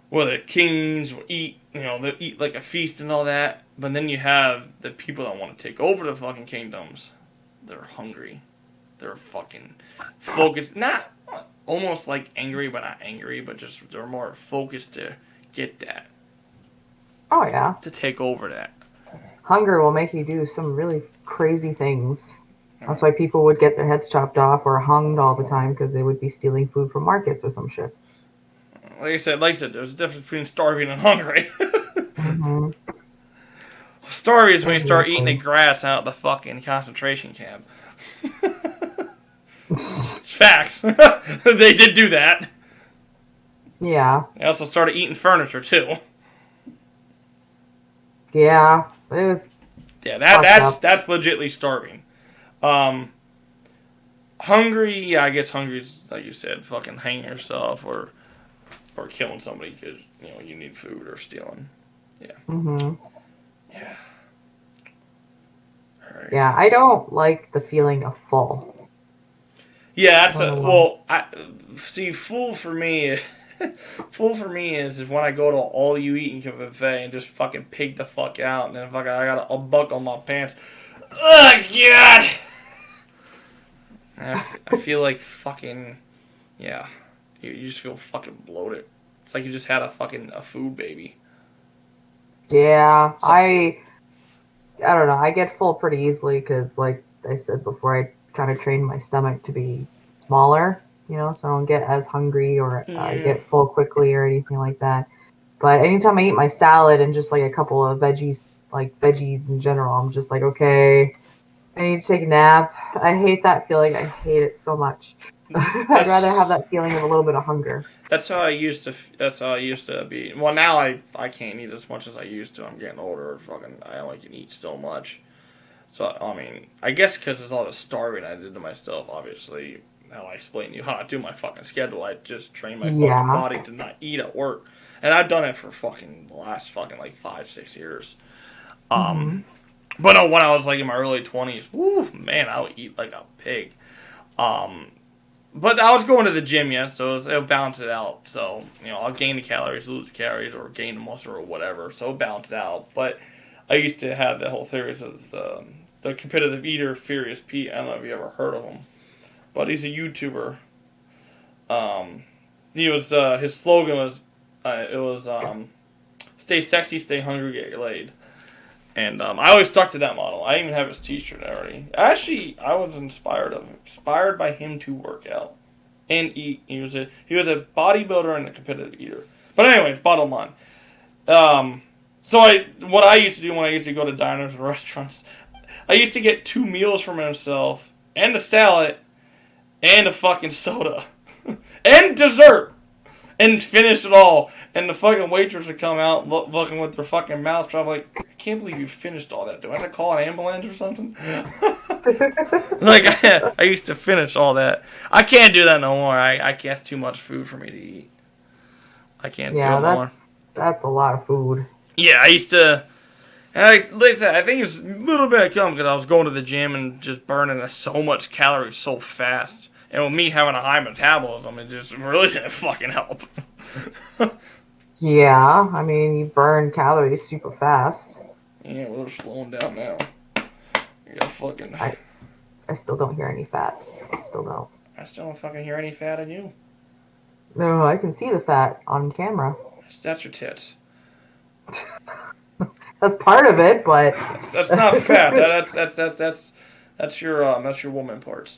S1: where the kings would eat, you know, they eat like a feast and all that, but then you have the people that want to take over the fucking kingdoms. They're hungry. They're fucking focused. Not almost like angry, but not angry, but just they're more focused to get that.
S2: Oh, yeah.
S1: To take over that.
S2: Hunger will make you do some really crazy things. That's why people would get their heads chopped off or hung all the time, because they would be stealing food from markets or some shit.
S1: Like I said, there's a difference between starving and hungry. Starving is when you start eating the grass out of the fucking concentration camp. It's facts. They did do that.
S2: Yeah.
S1: They also started eating furniture too.
S2: Yeah, it was.
S1: Yeah, that's legitly starving. Hungry, yeah, I guess hungry is, like you said, fucking hanging yourself or killing somebody because, you know, you need food or stealing. Yeah. Yeah. All right.
S2: Yeah, I don't like the feeling of full.
S1: Yeah, full for me, full for me is when I go to all you eat and buffet and just fucking pig the fuck out, and then fucking I gotta unbuckle my pants. Ugh, God! I feel like fucking, yeah, you just feel fucking bloated. It's like you just had a food baby.
S2: Yeah, so, I don't know. I get full pretty easily because, like I said before, I kind of trained my stomach to be smaller, you know, so I don't get as hungry or I get full quickly or anything like that. But anytime I eat my salad and just like a couple of veggies, like veggies in general, I'm just like, okay, I need to take a nap. I hate that feeling. I hate it so much. I'd rather have that feeling of a little bit of hunger.
S1: That's how I used to be. Well, now I can't eat as much as I used to. I'm getting older. I only can eat so much. So, I mean, I guess because it's all the starving I did to myself, obviously, how I explain to you how I do my fucking schedule. I just train my fucking body to not eat at work. And I've done it for fucking the last fucking like 5-6 years. But no, when I was like in my early 20s, woo, man, I would eat like a pig. But I was going to the gym, yeah, so it'll balance it out. So, you know, I'll gain the calories, lose the calories, or gain the muscle or whatever. So it'll balance it out. But I used to have the whole theories of the competitive eater, Furious Pete. I don't know if you ever heard of him. But he's a YouTuber. He was, his slogan was, stay sexy, stay hungry, get laid. And I always stuck to that model. I even have his t-shirt already. Actually, I was inspired by him to work out and eat. He was a bodybuilder and a competitive eater. But anyways, bottom line. What I used to do when I used to go to diners and restaurants, I used to get 2 meals for myself and a salad and a fucking soda and dessert. And finish it all. And the fucking waitress would come out looking with their fucking mouth shut. I'm like, I can't believe you finished all that. Do I have to call an ambulance or something? Like, I used to finish all that. I can't do that no more. I can't. It's too much food for me to eat. I can't do it no more.
S2: That's a lot of food.
S1: Yeah, I used to... And like I said, I think it's a little bit of because I was going to the gym and just burning so much calories so fast. And with me having a high metabolism, it just really didn't fucking help.
S2: Yeah, I mean, you burn calories super fast.
S1: Yeah, we're slowing down now. You got fucking...
S2: I still don't hear any fat. I still don't.
S1: I still don't fucking hear any fat in you.
S2: No, I can see the fat on camera.
S1: That's your tits.
S2: That's part of it, but...
S1: That's not fat. That's your woman parts.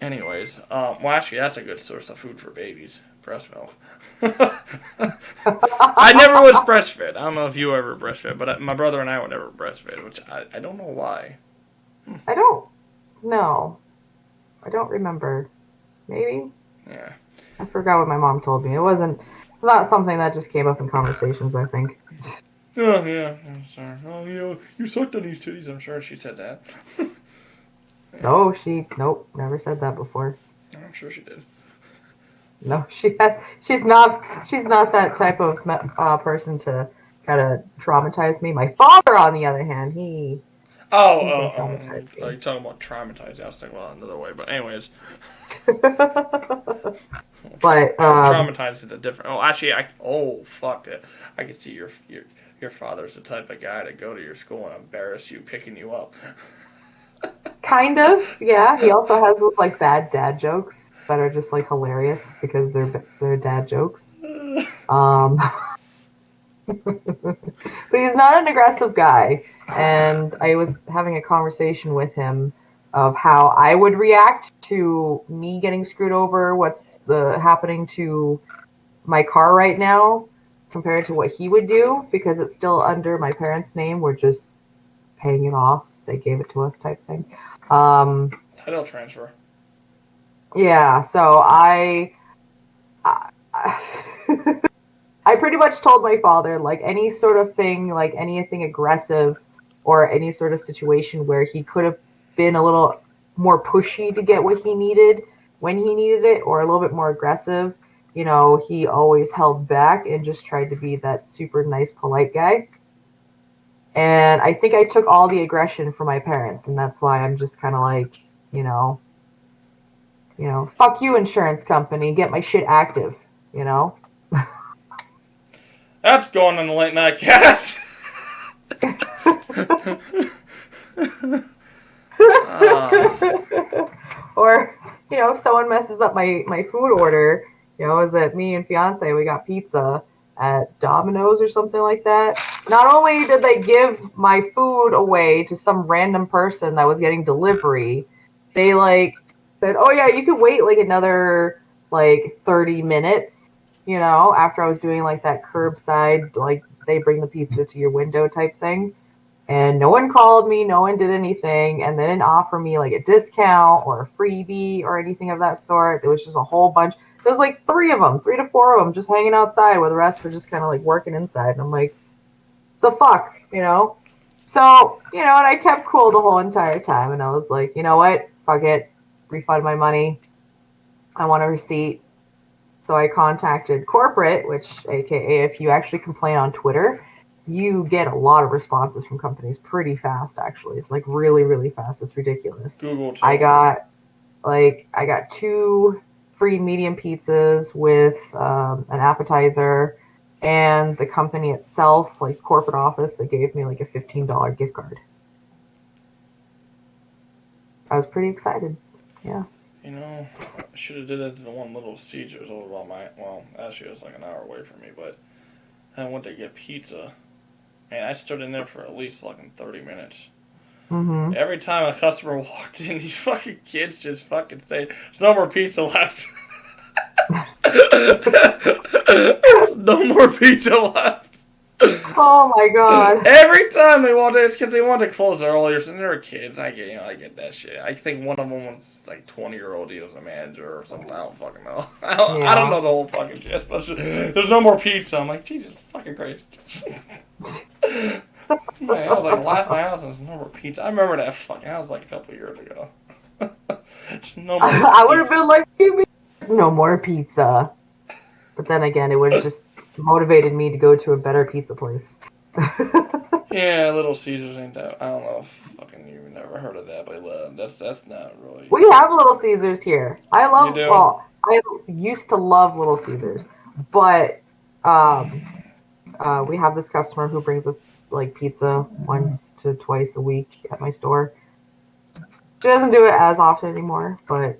S1: Anyways, well, actually, that's a good source of food for babies. Breast milk. I never was breastfed. I don't know if you ever breastfed, but my brother and I were never breastfed, which I don't know why.
S2: I don't know. I don't remember. Maybe?
S1: Yeah.
S2: I forgot what my mom told me. It's not something that just came up in conversations, I think.
S1: Oh, yeah. I'm sorry. Oh, you sucked on these titties. I'm sure she said that.
S2: No, nope, never said that before.
S1: I'm sure she did.
S2: No, she has. She's not that type of person to kind of traumatize me. My father, on the other hand, he.
S1: Are you talking about traumatized? I was thinking about another way, but anyways.
S2: But
S1: traumatized is a different. Oh, actually, fuck it. I can see your father's the type of guy to go to your school and embarrass you, picking you up.
S2: Kind of, yeah. He also has those like bad dad jokes that are just like hilarious because they're dad jokes. But he's not an aggressive guy, and I was having a conversation with him of how I would react to me getting screwed over, what's happening to my car right now compared to what he would do, because it's still under my parents' name. We're just paying it off. They gave it to us type thing.
S1: Title transfer.
S2: Yeah, so I pretty much told my father, like, any sort of thing, like anything aggressive or any sort of situation where he could have been a little more pushy to get what he needed when he needed it, or a little bit more aggressive, you know, he always held back and just tried to be that super nice, polite guy. And I think I took all the aggression from my parents, and that's why I'm just kind of like, you know, fuck you, insurance company, get my shit active, you know?
S1: That's going on the late night cast.
S2: Or, you know, if someone messes up my food order, you know, is it me and fiance, we got pizza at Domino's or something like that. Not only did they give my food away to some random person that was getting delivery, they like said, oh yeah, you can wait like another like 30 minutes, you know, after I was doing like that curbside, like they bring the pizza to your window type thing. And no one called me, no one did anything, and they didn't offer me like a discount or a freebie or anything of that sort. There was just a whole bunch. There was like 3 to 4 of them just hanging outside, where the rest were just kind of like working inside. And I'm like, the fuck, you know? So, and I kept cool the whole entire time, and I was like, you know what? Fuck it. Refund my money. I want a receipt. So I contacted corporate, which, aka, if you actually complain on Twitter, you get a lot of responses from companies pretty fast, actually. Like, really, really fast. It's ridiculous.
S1: Google too.
S2: I got 2 free medium pizzas with an appetizer, and the company itself, like corporate office, they gave me like a $15 gift card. I was pretty excited. Yeah.
S1: I should have did it to the one Little Caesars over by actually it was like an hour away from me, but I went to get pizza. Man, I stood in there for at least like 30 minutes.
S2: Mm-hmm.
S1: Every time a customer walked in, these fucking kids just fucking say, "There's no more pizza left." No more pizza left.
S2: Oh my god!
S1: Every time they wanted, it's because they wanted to close earlier. So they were kids. I get that shit. I think one of them was like 20-year-old. He was a manager or something. I don't fucking know. I don't know the whole fucking shit. But there's no more pizza. I'm like, Jesus fucking Christ. I was like, laugh my ass. There's no more pizza. I remember that fucking. That was like a couple years ago. No more pizza.
S2: I would have been like, no more pizza. But then again, it would have just motivated me to go to a better pizza place.
S1: Yeah, Little Caesars ain't that. I don't know if fucking you've never heard of that, but that's not really.
S2: We have Little Caesars here. I love.
S1: You do?
S2: Well, I used to love Little Caesars, but we have this customer who brings us like pizza once to twice a week at my store. She doesn't do it as often anymore, but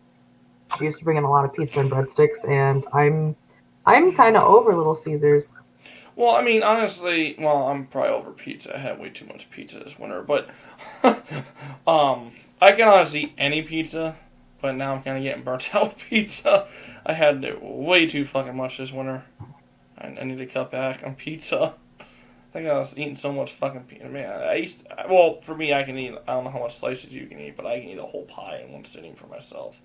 S2: she used to bring in a lot of pizza and breadsticks, and I'm kind of over Little Caesars.
S1: Well, I mean, honestly, I'm probably over pizza. I had way too much pizza this winter, but I can honestly eat any pizza, but now I'm kind of getting burnt out with pizza. I had way too fucking much this winter. I need to cut back on pizza. I think I was eating so much fucking pizza. Man, for me, I can eat, I don't know how much slices you can eat, but I can eat a whole pie in one sitting for myself.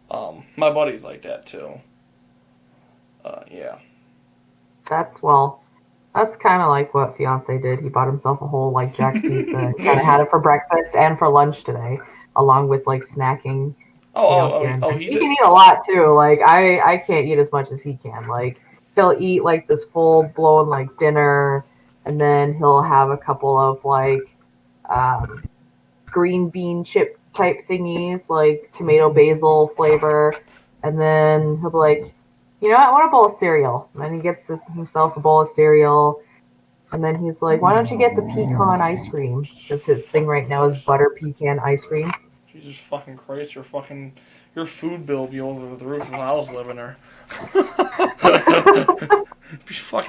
S1: My buddy's like that, too. Yeah. That's
S2: kind of like what fiance did. He bought himself a whole like Jack's pizza and kind of had it for breakfast and for lunch today, along with like snacking. He can eat a lot too. Like I can't eat as much as he can. Like he'll eat like this full blown like dinner, and then he'll have a couple of like green bean chip type thingies, like tomato basil flavor, and then he'll be like, I want a bowl of cereal. And then he gets himself a bowl of cereal. And then he's like, why don't you get the pecan ice cream? Because his thing right now is butter pecan ice cream.
S1: Jesus fucking Christ, your food bill will be over the roof when I was living there.
S2: That's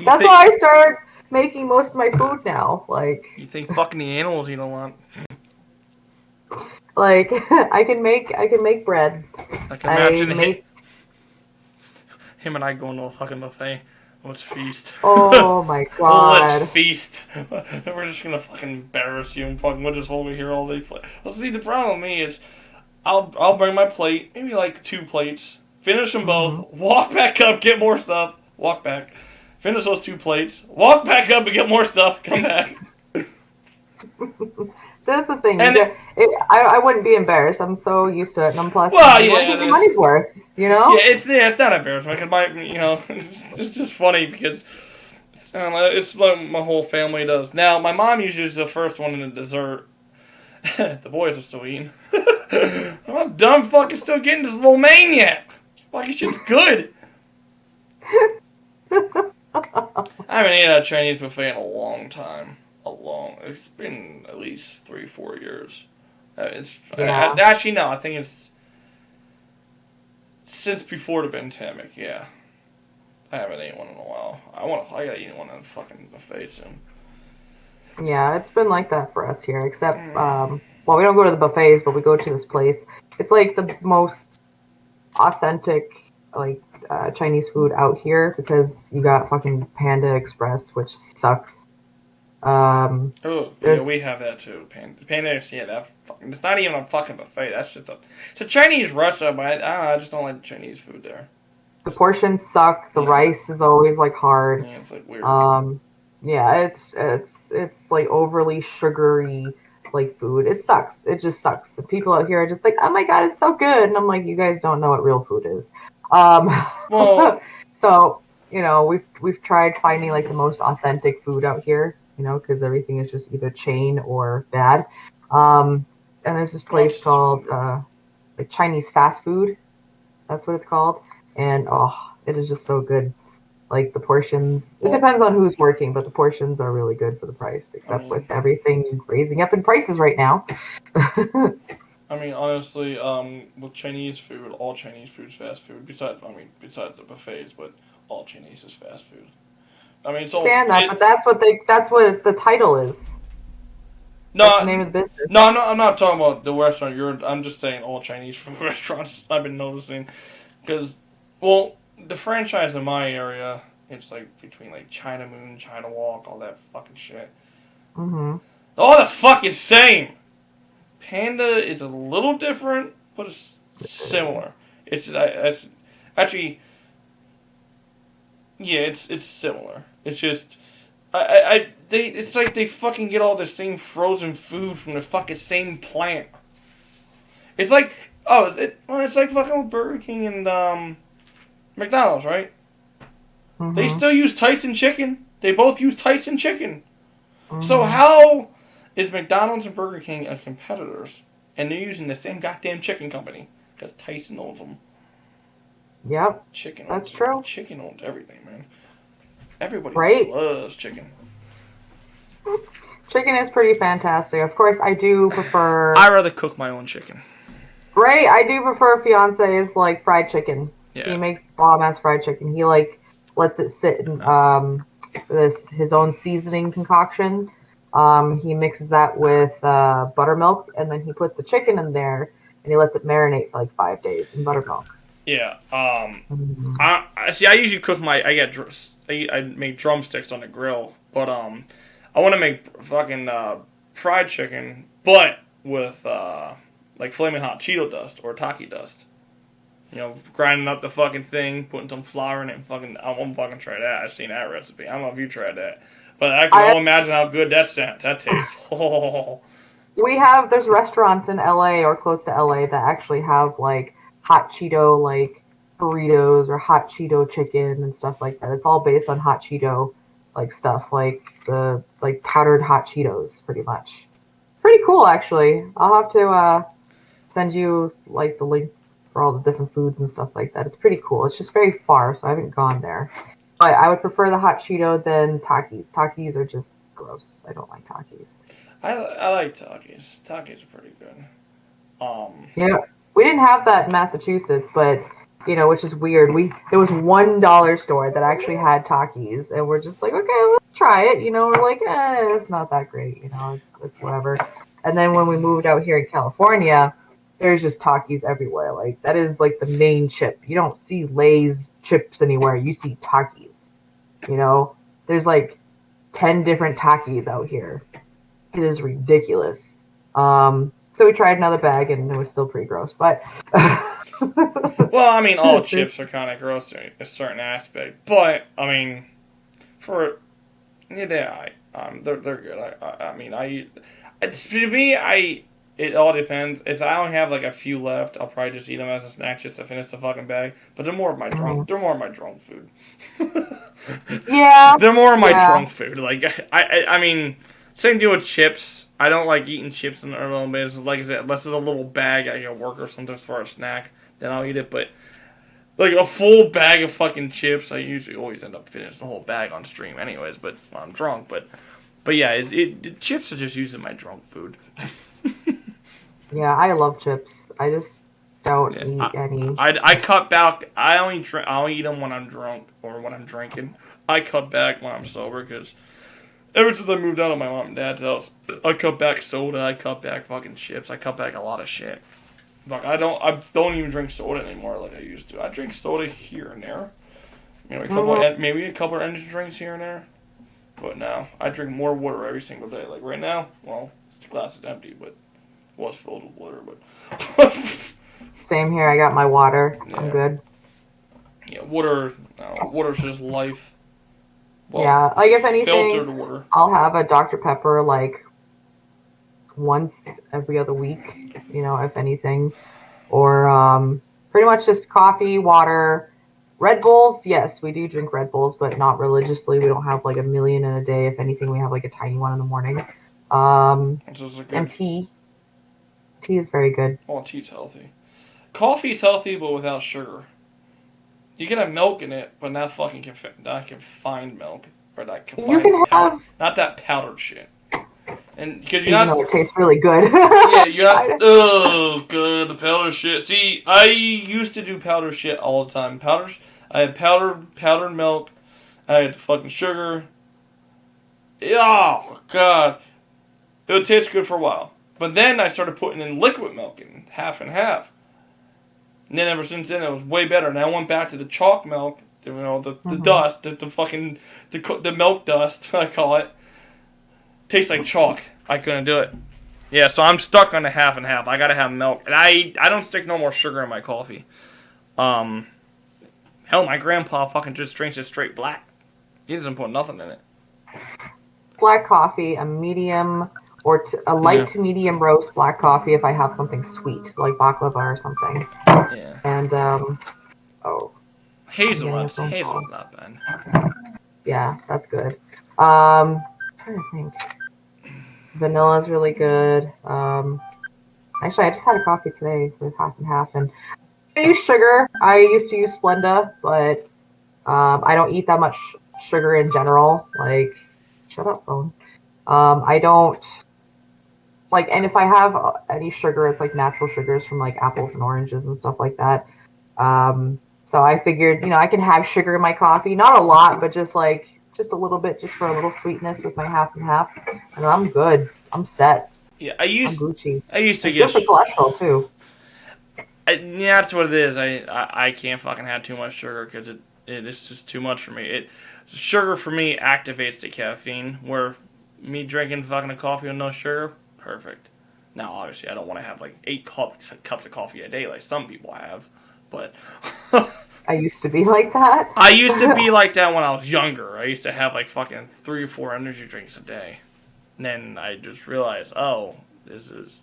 S2: why I started making most of my food now. Like,
S1: you think fucking the animals eat a lot?
S2: Like, I can make bread.
S1: I can imagine him and I going to a fucking buffet. Let's feast.
S2: Oh my god.
S1: Let's feast. We're just gonna fucking embarrass you and fucking we'll just over here all day. Let's see, the problem with me is I'll bring my plate, maybe like 2 plates, finish them both, walk back up, get more stuff, walk back, finish those 2 plates, walk back up and get more stuff, come back.
S2: So that's the thing. I wouldn't be embarrassed. I'm so used to it, and I'm plus.
S1: Your
S2: money's worth,
S1: Yeah, it's not embarrassment because it's just funny because it's what my whole family does. Now, my mom usually is the first one in the dessert. The boys are still eating. I'm dumb fucking still getting this lo mein yet. Fucking shit's good. I haven't eaten at a Chinese buffet in a long time. It's been at least 3-4 years. Actually, no, I think it's since before the pandemic. Yeah, I haven't eaten one in a while. I gotta eat one in a fucking buffet soon.
S2: Yeah, it's been like that for us here. Except, we don't go to the buffets, but we go to this place. It's like the most authentic like Chinese food out here because you got fucking Panda Express, which sucks.
S1: We have that too. Panda, it's not even a fucking buffet. That's just it's a Chinese restaurant, but I just don't like the Chinese food there.
S2: The portions suck. The rice is always like hard.
S1: Yeah, it's like weird.
S2: Yeah, it's like overly sugary like food. It sucks. It just sucks. The people out here are just like, oh my god, it's so good, and I'm like, you guys don't know what real food is. Um,
S1: Well,
S2: so we've tried finding like the most authentic food out here. Because everything is just either chain or bad. And there's this place called like Chinese fast food. That's what it's called, and it is just so good. Like the portions, it depends on who's working, but the portions are really good for the price, except with everything raising up in prices right now.
S1: I mean, honestly, with Chinese food, all Chinese food is fast food. Besides the buffets, but all Chinese is fast food. I mean, it's all.
S2: But that's what the title is.
S1: No,
S2: that's the name of the business.
S1: No, I'm not talking about the restaurant. I'm just saying all Chinese food restaurants. I've been noticing, because, well, the franchise in my area, it's like between like China Moon, China Walk, all that fucking shit.
S2: Mm-hmm.
S1: All the fucking same. Panda is a little different, but it's similar. It's actually, yeah, it's similar. It's just, it's like they fucking get all the same frozen food from the fucking same plant. It's like, it's like fucking Burger King and McDonald's, right? Mm-hmm. They still use Tyson chicken. They both use Tyson chicken. Mm-hmm. So how is McDonald's and Burger King are competitors, and they're using the same goddamn chicken company? Because Tyson owns them.
S2: Yep. That's true.
S1: Chicken owns everything, man. Everybody loves chicken.
S2: Chicken is pretty fantastic. Of course, I do prefer...
S1: I rather cook my own chicken.
S2: Right? I do prefer Fiance's, like, fried chicken. Yeah. He makes bomb-ass fried chicken. He, like, lets it sit in his own seasoning concoction. He mixes that with buttermilk, and then he puts the chicken in there, and he lets it marinate for, like, 5 days in buttermilk.
S1: Yeah. I usually cook I make drumsticks on the grill, but I want to make fucking fried chicken, but with like flaming hot Cheeto dust or Taki dust. Grinding up the fucking thing, putting some flour in it, and I want to fucking try that. I've seen that recipe. I don't know if you tried that, but I can imagine how good that tastes.
S2: There's restaurants in LA or close to LA that actually have like hot Cheeto like burritos or hot Cheeto chicken and stuff like that. It's all based on hot Cheeto like stuff, like the like powdered hot Cheetos, pretty much. Pretty cool, actually. I'll have to send you like the link for all the different foods and stuff like that. It's pretty cool. It's just very far, so I haven't gone there. But I would prefer the hot Cheeto than Takis. Takis are just gross. I don't like Takis.
S1: I like Takis. Takis are pretty good.
S2: Yeah, we didn't have that in Massachusetts, but which is weird. There was $1 store that actually had Takis, and we're just like, okay, let's try it. We're like, it's not that great. It's whatever. And then when we moved out here in California, there's just Takis everywhere. Like that is like the main chip. You don't see Lay's chips anywhere. You see Takis. There's like 10 different Takis out here. It is ridiculous. So we tried another bag, and it was still pretty gross. But
S1: well, I mean, all chips are kind of gross in a certain aspect. But I mean, they're good. It all depends. If I only have like a few left, I'll probably just eat them as a snack just to finish the fucking bag. But they're more of my drunk. They're more of my drunk food.
S2: Yeah.
S1: They're more of my drunk food. Like I mean, same deal with chips. I don't like eating chips in the early bit. Like I said, unless it's a little bag I get work or something for a snack, then I'll eat it. But like a full bag of fucking chips, I usually always end up finishing the whole bag on stream, anyways. But when I'm drunk, but yeah, chips are just using my drunk food.
S2: Yeah, I love chips. I just don't eat any.
S1: I cut back. I'll eat them when I'm drunk or when I'm drinking. I cut back when I'm sober because ever since I moved out of my mom and dad's house, I cut back soda. I cut back fucking chips. I cut back a lot of shit. Like I don't even drink soda anymore like I used to. I drink soda here and there. Maybe a couple of energy drinks here and there. But now I drink more water every single day. Like right now, well, the glass is empty, but was filled with water. But
S2: same here. I got my water. Yeah. I'm good.
S1: Yeah, water's just life. Well,
S2: yeah, like if anything,
S1: filtered water.
S2: I'll have a Dr. Pepper like once every other week, if anything. Or pretty much just coffee, water. Red Bulls, yes, we do drink Red Bulls, but not religiously. We don't have like a million in a day. If anything, we have like a tiny one in the morning. And tea. Tea is very good.
S1: Well, tea's healthy. Coffee's healthy, but without sugar. You can have milk in it, but not fucking confined milk. Or that confined
S2: you can
S1: powder.
S2: Have...
S1: Not that powdered shit. And because
S2: you're not... it tastes really good.
S1: Yeah, you're not... Oh, good, the powdered shit. See, I used to do powdered shit all the time. I had powdered milk. I had fucking sugar. Oh, God. It would taste good for a while. But then I started putting in liquid milk in half and half. And then ever since then, it was way better. And I went back to the chalk milk, the dust, the milk dust, I call it. Tastes like chalk. I couldn't do it. Yeah, so I'm stuck on the half and half. I gotta have milk. And I don't stick no more sugar in my coffee. Hell, my grandpa fucking just drinks it straight black. He doesn't put nothing in it.
S2: Black coffee, a medium... or a light to medium roast black coffee if I have something sweet, like baklava or something.
S1: Yeah.
S2: And,
S1: hazelnut's not bad.
S2: Yeah, that's good. I'm trying to think. Vanilla's really good. Actually, I just had a coffee today with half and half. And I use sugar. I used to use Splenda, but I don't eat that much sugar in general. Like, shut up, phone. I don't... Like, and if I have any sugar, it's like natural sugars from like apples and oranges and stuff like that. So I figured, I can have sugar in my coffee, not a lot, but just a little bit, just for a little sweetness with my half and half, and I'm good. I'm set.
S1: Yeah, I used to
S2: it's
S1: get
S2: good for cholesterol too.
S1: Yeah, that's what it is. I can't fucking have too much sugar because it is just too much for me. Sugar for me activates the caffeine, where me drinking fucking a coffee with no sugar. Perfect. Now, obviously, I don't want to have like 8 cups of coffee a day like some people have, but...
S2: I used to be like that.
S1: I used to be like that when I was younger. I used to have like fucking 3 or 4 energy drinks a day. And then I just realized, oh, this is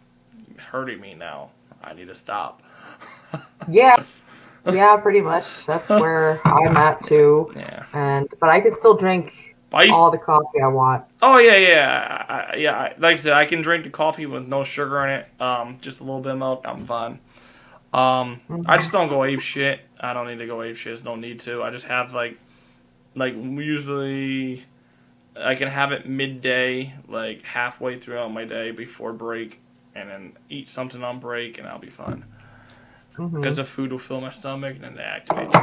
S1: hurting me now. I need to stop.
S2: Yeah, pretty much. That's where I'm at too.
S1: Yeah.
S2: But I can still drink... all the coffee I want.
S1: Oh, yeah. Like I said, I can drink the coffee with no sugar in it. Just a little bit of milk. I'm fine. I just don't go ape shit. I don't need to go ape shit. There's no need to. I just have, like usually, I can have it midday, like, halfway throughout my day before break, and then eat something on break, and I'll be fine. Because the food will fill my stomach, and then they activate you.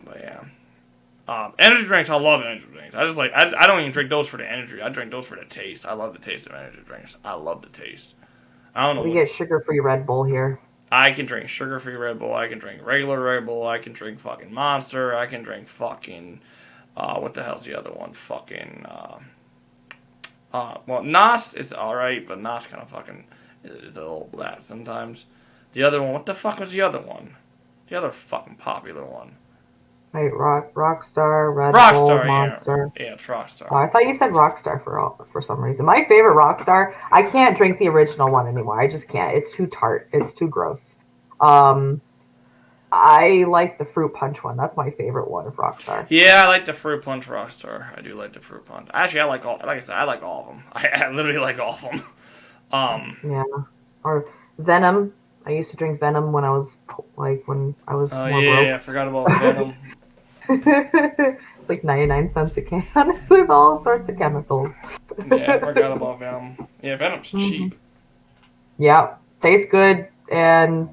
S1: But, yeah. Energy drinks, I love energy drinks. I don't even drink those for the energy. I drink those for the taste. I love the taste of energy drinks. I love the taste. I don't know.
S2: We get sugar-free Red Bull here.
S1: I can drink sugar-free Red Bull. I can drink regular Red Bull. I can drink fucking Monster. I can drink fucking, what the hell's the other one? Fucking, well, Nos is alright, but Nos kind of fucking is a little blah sometimes. The other one, what the fuck was the other one? The other fucking popular one.
S2: Right, Rockstar, Red Bull, Monster.
S1: Yeah, it's Rockstar.
S2: Oh, I thought you said Rockstar for some reason. My favorite Rockstar, I can't drink the original one anymore. I just can't. It's too tart. It's too gross. I like the fruit punch one. That's my favorite one of Rockstar.
S1: Yeah, I like the fruit punch Rockstar. I do like the fruit punch. Actually, I like all of them. I literally like all of them.
S2: Yeah. Or Venom. I used to drink Venom when I was more broke.
S1: Yeah, I forgot about Venom.
S2: It's like 99 cents a can with all sorts of chemicals.
S1: Yeah, I forgot about Venom. Yeah, Venom's cheap.
S2: Yeah, tastes good and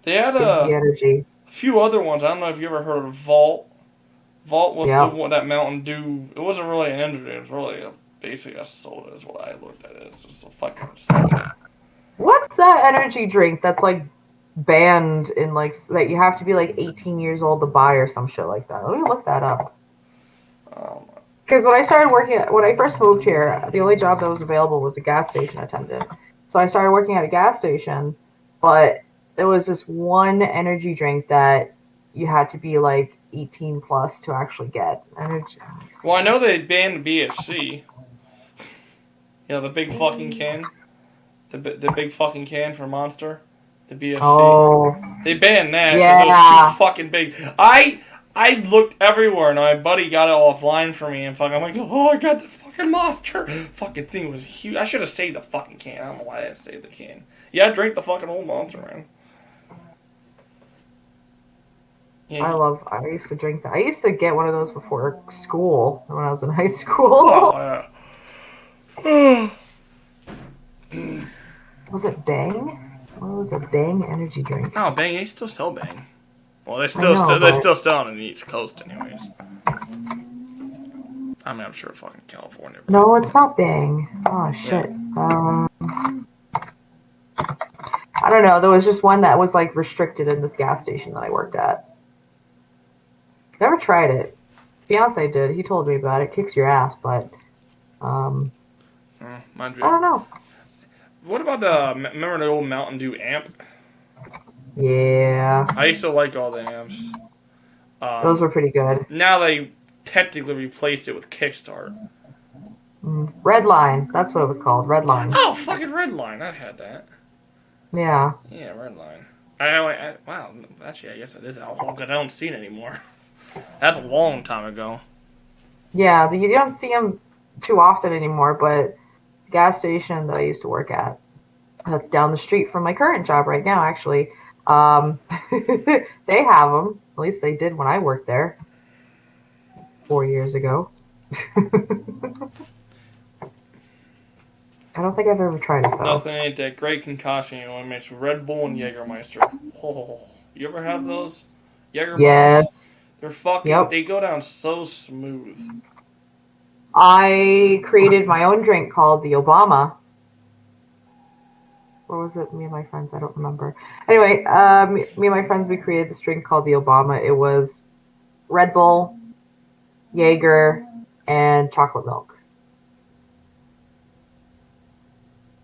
S1: they had
S2: the energy.
S1: A few other ones. I don't know if you ever heard of Vault. Vault was the one that Mountain Dew. It wasn't really an energy. It was really basically a soda. Is what I looked at it. It's just a fucking soda.
S2: What's that energy drink that's like banned in like that you have to be like 18 years old to buy or some shit like that? Let me look that up. Because when I first moved here, the only job that was available was a gas station attendant. So I started working at a gas station, but there was this one energy drink that you had to be like 18 plus to actually get energy.
S1: Well, I know they banned BFC. You know, the big fucking can. The big fucking can for Monster. The BFC.
S2: Oh.
S1: They banned that because it was too fucking big. I looked everywhere and my buddy got it offline for me and fucking I'm like, oh, I got the fucking Monster. Fucking thing was huge. I should have saved the fucking can. I don't know why I didn't save the can. Yeah, I drank the fucking whole Monster, man. Yeah.
S2: I used to drink that. I used to get one of those before school when I was in high school.
S1: Oh, yeah.
S2: Was it Bang? What was a Bang energy drink?
S1: No, Bang. They still sell Bang. Well, they're still selling in the East Coast, anyways. I mean, I'm sure fucking California.
S2: No, it's not Bang. Oh shit. Yeah. I don't know. There was just one that was like restricted in this gas station that I worked at. Never tried it. Fiance did. He told me about it. Kicks your ass, but I don't know.
S1: What about remember the old Mountain Dew amp?
S2: Yeah.
S1: I used to like all the amps.
S2: Those were pretty good.
S1: Now they technically replaced it with Kickstart.
S2: Redline. That's what it was called. Redline.
S1: Oh, fucking Redline. I had that.
S2: Yeah.
S1: Yeah, Redline. Wow. Actually, I guess it is alcohol because I don't see it anymore. That's a long time ago.
S2: Yeah, you don't see them too often anymore, but the gas station that I used to work at, that's down the street from my current job right now, actually, they have them. At least they did when I worked there 4 years ago. I don't think I've ever tried it, though.
S1: Nothing ain't that great concoction. You want to mix Red Bull and Jägermeister. Oh, you ever have those? Jägermeisters?
S2: Yes.
S1: They're fucking, They go down so smooth.
S2: I created my own drink called the Obama. Or was it me and my friends? I don't remember. Anyway, me and my friends, we created this drink called the Obama. It was Red Bull, Jaeger, and chocolate milk.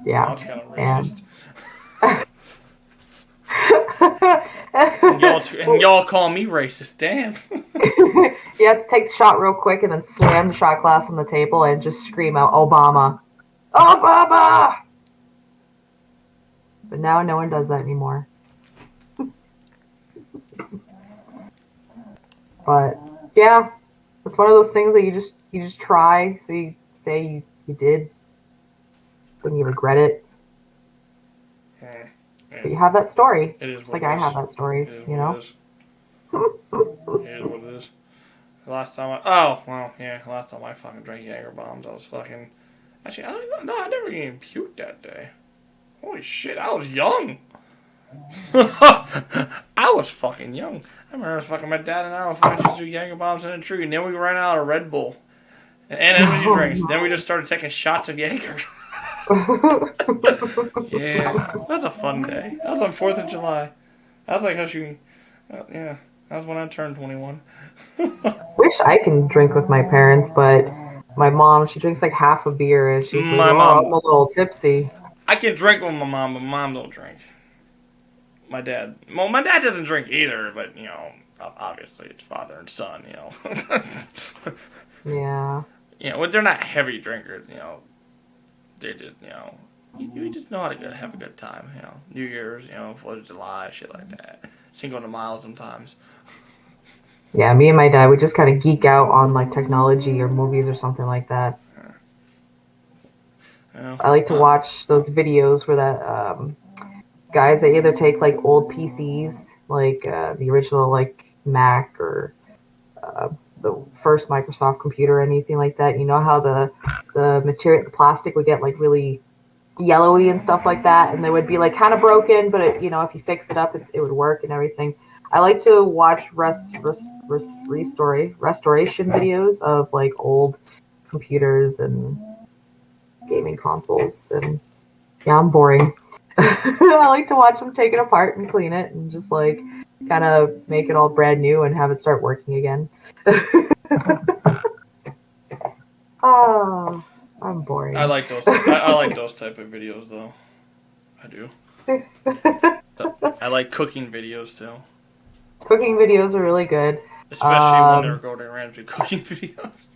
S2: Yeah.
S1: That's kind of racist. And y'all call me racist, damn.
S2: You have to take the shot real quick and then slam the shot glass on the table and just scream out, Obama. Obama! But now no one does that anymore. But, yeah. It's one of those things that you just try, so you say you did, when you regret it.
S1: Yeah.
S2: But you have that story.
S1: It is
S2: just like I have that story, you know?
S1: It is what it is. Last time I fucking drank Jaeger bombs, I was fucking... Actually, I never even puked that day. Holy shit, I was young. I was fucking young. I remember fucking my dad and I were fucking just do Jaeger bombs in a tree, and then we ran out of Red Bull and energy drinks. Then we just started taking shots of Jaeger. Yeah, that was a fun day. That was on 4th of July. That was like how she... yeah, that was when I turned 21.
S2: Wish I can drink with my parents, but my mom, she drinks like half a beer, and she's like, I'm a little tipsy.
S1: I can drink with my mom, but mom don't drink. My dad doesn't drink either, but, you know, obviously it's father and son, you know.
S2: Yeah.
S1: You know, well, they're not heavy drinkers, you know. They just, you know, you just know how to have a good time, you know. New Year's, you know, 4th of July, shit like that. Cinco de Mayo sometimes.
S2: Yeah, me and my dad, we just kind of geek out on, like, technology or movies or something like that. I like to watch those videos where that guys that either take, like, old PCs, like the original, like, Mac or the first Microsoft computer or anything like that. You know how the material, the plastic would get, like, really yellowy and stuff like that, and they would be, like, kind of broken, but, it, you know, if you fix it up, it would work and everything. I like to watch restoration videos of, like, old computers and gaming consoles, and yeah, I'm boring. I like to watch them take it apart and clean it and just, like, kind of make it all brand new and have it start working again. Oh, I'm boring.
S1: I like those. I like those type of videos, though. I do. I like cooking videos too.
S2: Cooking videos are really good.
S1: Especially when they're Gordon Ramsay cooking videos.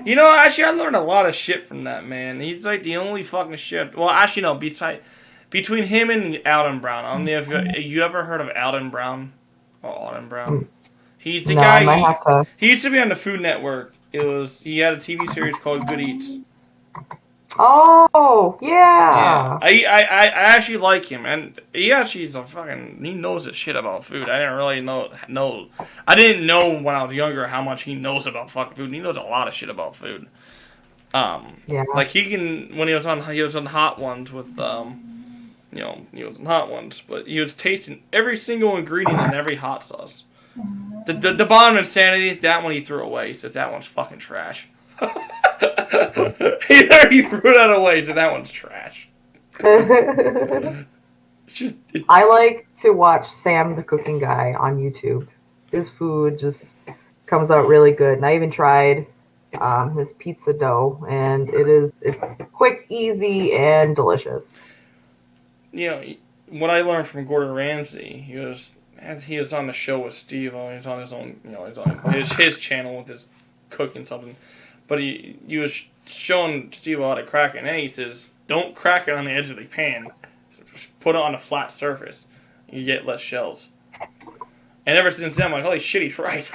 S1: You know, actually, I learned a lot of shit from that man. He's like the only fucking shit. Well, actually, no. Between him and Alden Brown, I don't know if you ever heard of Alden Brown or Alden Brown. He's the guy.
S2: I might have to.
S1: He used to be on the Food Network. He had a TV series called Good Eats.
S2: Oh, yeah.
S1: I actually like him, and he knows his shit about food. I didn't really know. I didn't know when I was younger how much he knows about fucking food. He knows a lot of shit about food. Like when he was on Hot Ones with he was on Hot Ones, but he was tasting every single ingredient in every hot sauce. The bottom insanity, that one he threw away. He says that one's fucking trash. He threw that away, so that one's trash.
S2: I like to watch Sam the Cooking Guy on YouTube. His food just comes out really good. And I even tried his pizza dough, and it's quick, easy, and delicious.
S1: You know, what I learned from Gordon Ramsay, he was on the show with Steve. He was on his own, he's on his channel with his cooking something. But he was showing Steve how to crack it, and then he says, don't crack it on the edge of the pan. Just put it on a flat surface. You get less shells. And ever since then, I'm like, holy shit, he's right.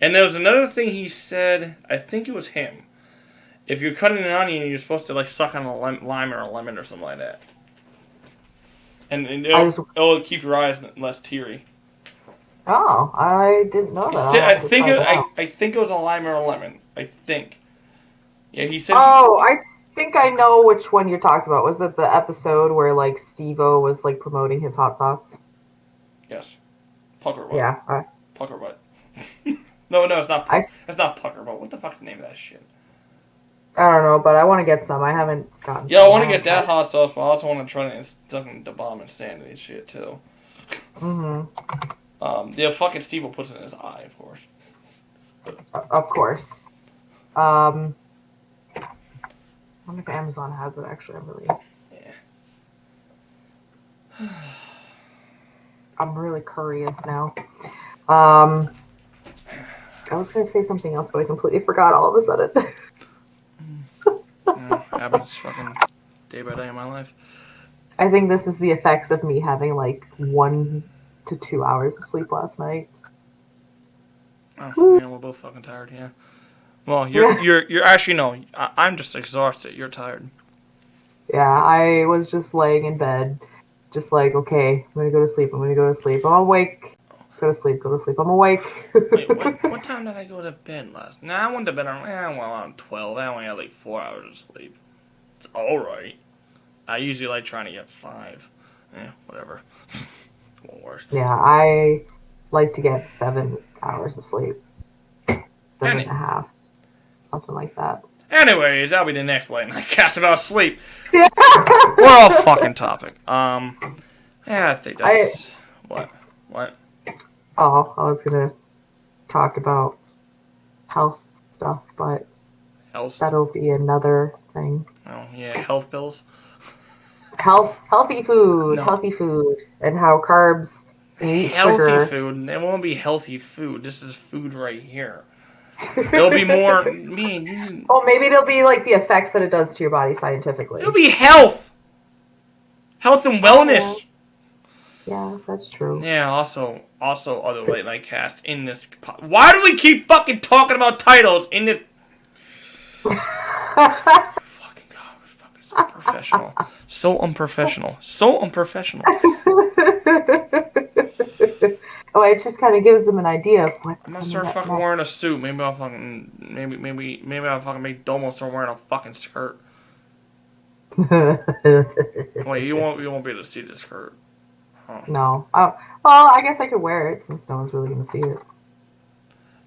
S1: And there was another thing he said, I think it was him. If you're cutting an onion, you're supposed to suck on a lime or a lemon or something like that. And it'll keep your eyes less teary.
S2: Oh, I didn't know that.
S1: I think it was a lime or a lemon. I think. Yeah, he said.
S2: Oh, I think I know which one you're talking about. Was it the episode where Steve-O was promoting his hot sauce?
S1: Yes. Pucker butt.
S2: Yeah.
S1: Pucker butt. No, it's not. It's not pucker butt. What the fuck's the name of that shit?
S2: I don't know, but I want to get some. I haven't gotten.
S1: Yeah, I want to get that hot sauce, but I also want to try it in the bomb insanity shit too. Fucking Steve will put it in his eye, of course.
S2: Of course. I wonder if Amazon has it, actually. I'm really curious now. I was going to say something else, but I completely forgot all of a sudden.
S1: Happens fucking day by day in my life.
S2: I think this is the effects of me having 1 to 2 hours of sleep last night.
S1: Oh, yeah, we're both fucking tired, yeah. Well, you're actually, no, I'm just exhausted. You're tired.
S2: Yeah, I was just laying in bed, just okay, I'm gonna go to sleep, I'm awake, go to sleep, I'm awake.
S1: Wait, what time did I go to bed last night? I went to bed around 12. I only had 4 hours of sleep. It's alright. I usually trying to get 5. Whatever. Won't worse.
S2: Yeah, I like to get 7 hours of sleep. 7.5. Something like that.
S1: Anyways, that'll be the next late night cast about sleep. Yeah. We're off fucking topic. Yeah, I think that's... What?
S2: Oh, I was going to talk about health stuff, but that'll be another thing.
S1: Oh, yeah, health pills.
S2: Healthy food, and how carbs and you eat sugar.
S1: Healthy food. It won't be healthy food. This is food right here. It'll be more.
S2: Well, maybe it'll be the effects that it does to your body scientifically.
S1: It'll be health and wellness.
S2: Yeah, that's true.
S1: Yeah. Also other late night cast in this. Why do we keep fucking talking about titles in this? So unprofessional.
S2: Oh, it just kind of gives them an idea of what's
S1: I'm gonna start fucking wearing a suit. Maybe I'll fucking make DoMo start wearing a fucking skirt. Wait, you won't be able to see the skirt. Huh.
S2: No. Oh, well, I guess I could wear it since no one's really gonna see it.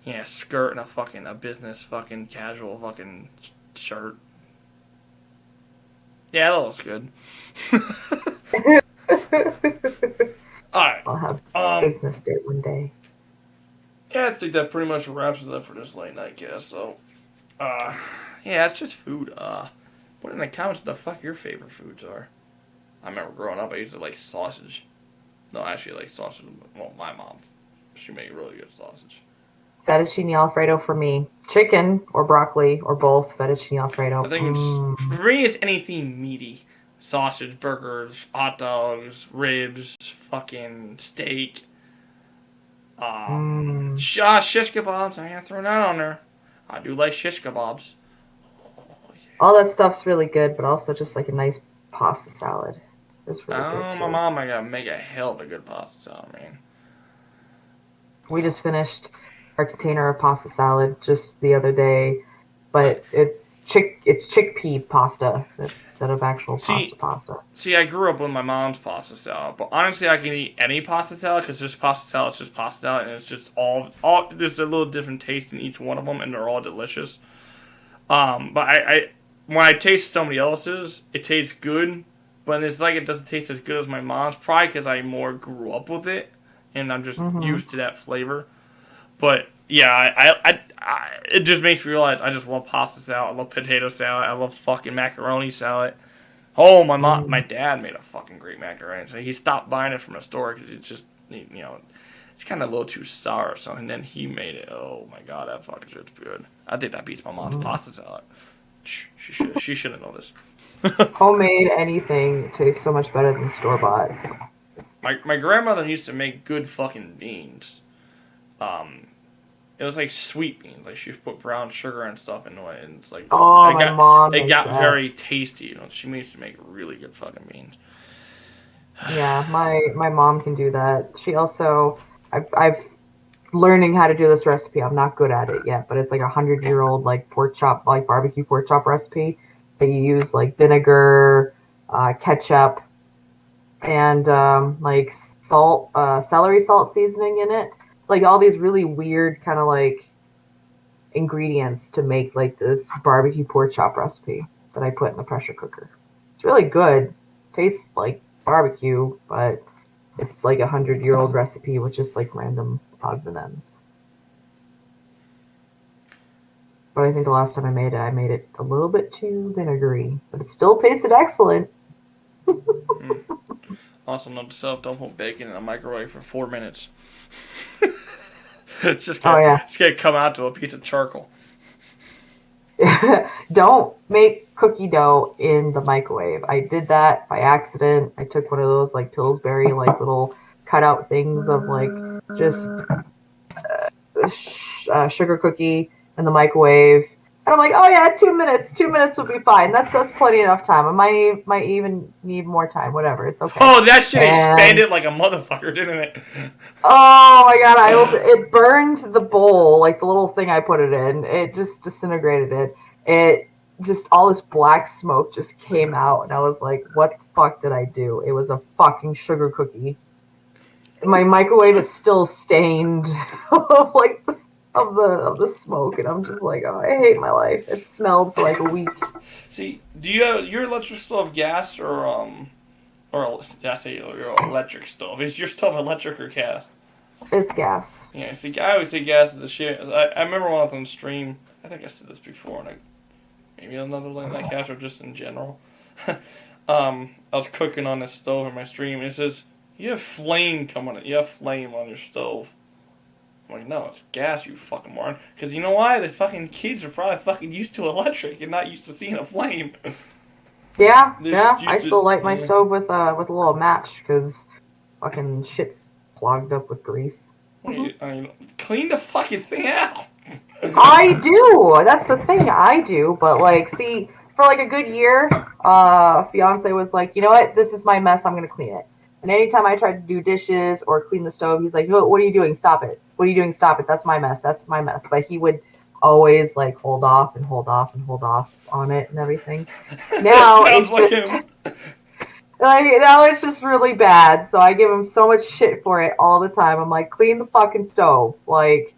S1: Yeah, skirt and a business fucking casual fucking shirt. Yeah, that looks good. Alright.
S2: I'll have a business date one day.
S1: Yeah, I think that pretty much wraps it up for this late night cast, so yeah, it's just food. Put in the comments what the fuck your favorite foods are. I remember growing up I used to like sausage. No, I actually like sausage. Well, my mom, she made really good sausage.
S2: Fettuccine Alfredo for me. Chicken or broccoli or both. Fettuccine Alfredo.
S1: I think for me, it's anything meaty. Sausage, burgers, hot dogs, ribs, fucking steak. Shish kebabs. I ain't throwing that on there. I do like shish kebabs.
S2: All that stuff's really good, but also just like a nice pasta salad. It's really good too.
S1: My mom, I gotta make a hell of a good pasta salad, man.
S2: We just finished our container of pasta salad just the other day, but it's chickpea pasta instead of actual pasta.
S1: See, I grew up with my mom's pasta salad, but honestly, I can eat any pasta salad because just pasta salad is just pasta salad, and it's just all there's a little different taste in each one of them, and they're all delicious. But I when I taste somebody else's, it tastes good, but it's like it doesn't taste as good as my mom's, probably because I more grew up with it, and I'm just used to that flavor. But yeah, it just makes me realize I just love pasta salad. I love potato salad. I love fucking macaroni salad. Oh, my dad made a fucking great macaroni. So he stopped buying it from the store because it's just, it's kind of a little too sour or something. And then he made it. Oh my god, that fucking shit's good. I think that beats my mom's pasta salad. She should have known this.
S2: Homemade anything tastes so much better than store bought.
S1: My grandmother used to make good fucking beans. It was like sweet beans. Like she put brown sugar and stuff into it, and it's like it got very tasty. She used to make really good fucking beans.
S2: Yeah, my mom can do that. She also I've learning how to do this recipe. I'm not good at it yet, but it's like 100-year-old like pork chop, like barbecue pork chop recipe that you use like vinegar, ketchup, and like salt, celery salt seasoning in it. Like all these really weird kind of like ingredients to make like this barbecue pork chop recipe that I put in the pressure cooker. It's really good. Tastes like barbecue, but it's like 100-year-old recipe with just like random odds and ends. But I think the last time I made it a little bit too vinegary, but it still tasted excellent.
S1: Also, note to self: don't put bacon in a microwave for 4 minutes. It's just gonna come out to a piece of charcoal.
S2: Don't make cookie dough in the microwave. I did that by accident. I took one of those like Pillsbury like little cutout things of like just sugar cookie in the microwave. And I'm like, oh yeah, 2 minutes. 2 minutes will be fine. That's plenty enough time. I might even need more time. Whatever, it's okay.
S1: Oh, that shit expanded like a motherfucker, didn't it?
S2: Oh my god! It burned the bowl, like the little thing I put it in. It just disintegrated it. It just all this black smoke just came out, and I was like, "What the fuck did I do?" It was a fucking sugar cookie. My microwave is still stained of like of the smoke, and I'm just like, oh, I hate my life. It smelled for like a week.
S1: See, do you have your electric stove gas or did I say your electric stove? Is your stove electric or gas?
S2: It's gas.
S1: Yeah, see, I always say gas is the shit. I remember when I was on stream, I think I said this before, and maybe another late night cast or just in general. I was cooking on this stove in my stream, and it says, you have flame coming. You have flame on your stove. I'm like, no, it's gas, you fucking moron. Because you know why? The fucking kids are probably fucking used to electric and not used to seeing a flame.
S2: Yeah. I still light my stove with a little match because fucking shit's clogged up with grease.
S1: Clean the fucking thing out.
S2: I do. That's the thing. I do. But like, see, for like a good year, fiance was like, you know what? This is my mess. I'm gonna clean it. And anytime I tried to do dishes or clean the stove, he's like, what are you doing? Stop it. What are you doing? Stop it. That's my mess. That's my mess. But he would always like hold off on it and everything. Now it's
S1: like
S2: just like now it's just really bad. So I give him so much shit for it all the time. I'm like, clean the fucking stove. Like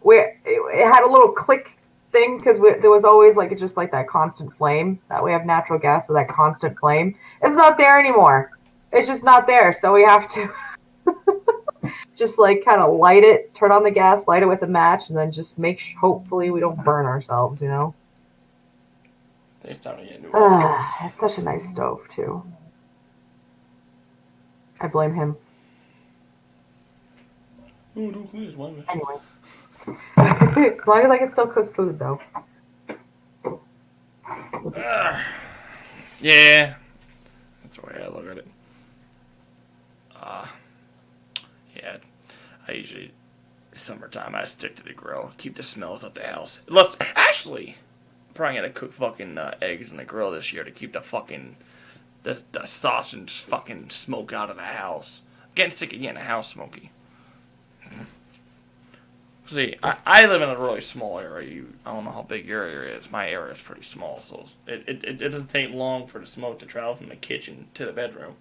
S2: it had a little click thing because there was always like just like that constant flame. That we have natural gas, so that constant flame is not there anymore. It's just not there, so we have to just like kind of light it, turn on the gas, light it with a match, and then just hopefully we don't burn ourselves, you know?
S1: It's time to get into it.
S2: It's such a nice stove, too. I blame him.
S1: Oh, no, please, why not?
S2: Anyway. As long as I can still cook food, though.
S1: Yeah. That's the way I look at it. Yeah. I usually, summertime, I stick to the grill. Keep the smells up the house. Actually, I'm probably going to cook fucking eggs in the grill this year to keep the fucking, the sausage fucking smoke out of the house. I'm getting sick of getting the house smoky. See, I live in a really small area. I don't know how big your area is. My area is pretty small, so it doesn't take long for the smoke to travel from the kitchen to the bedroom.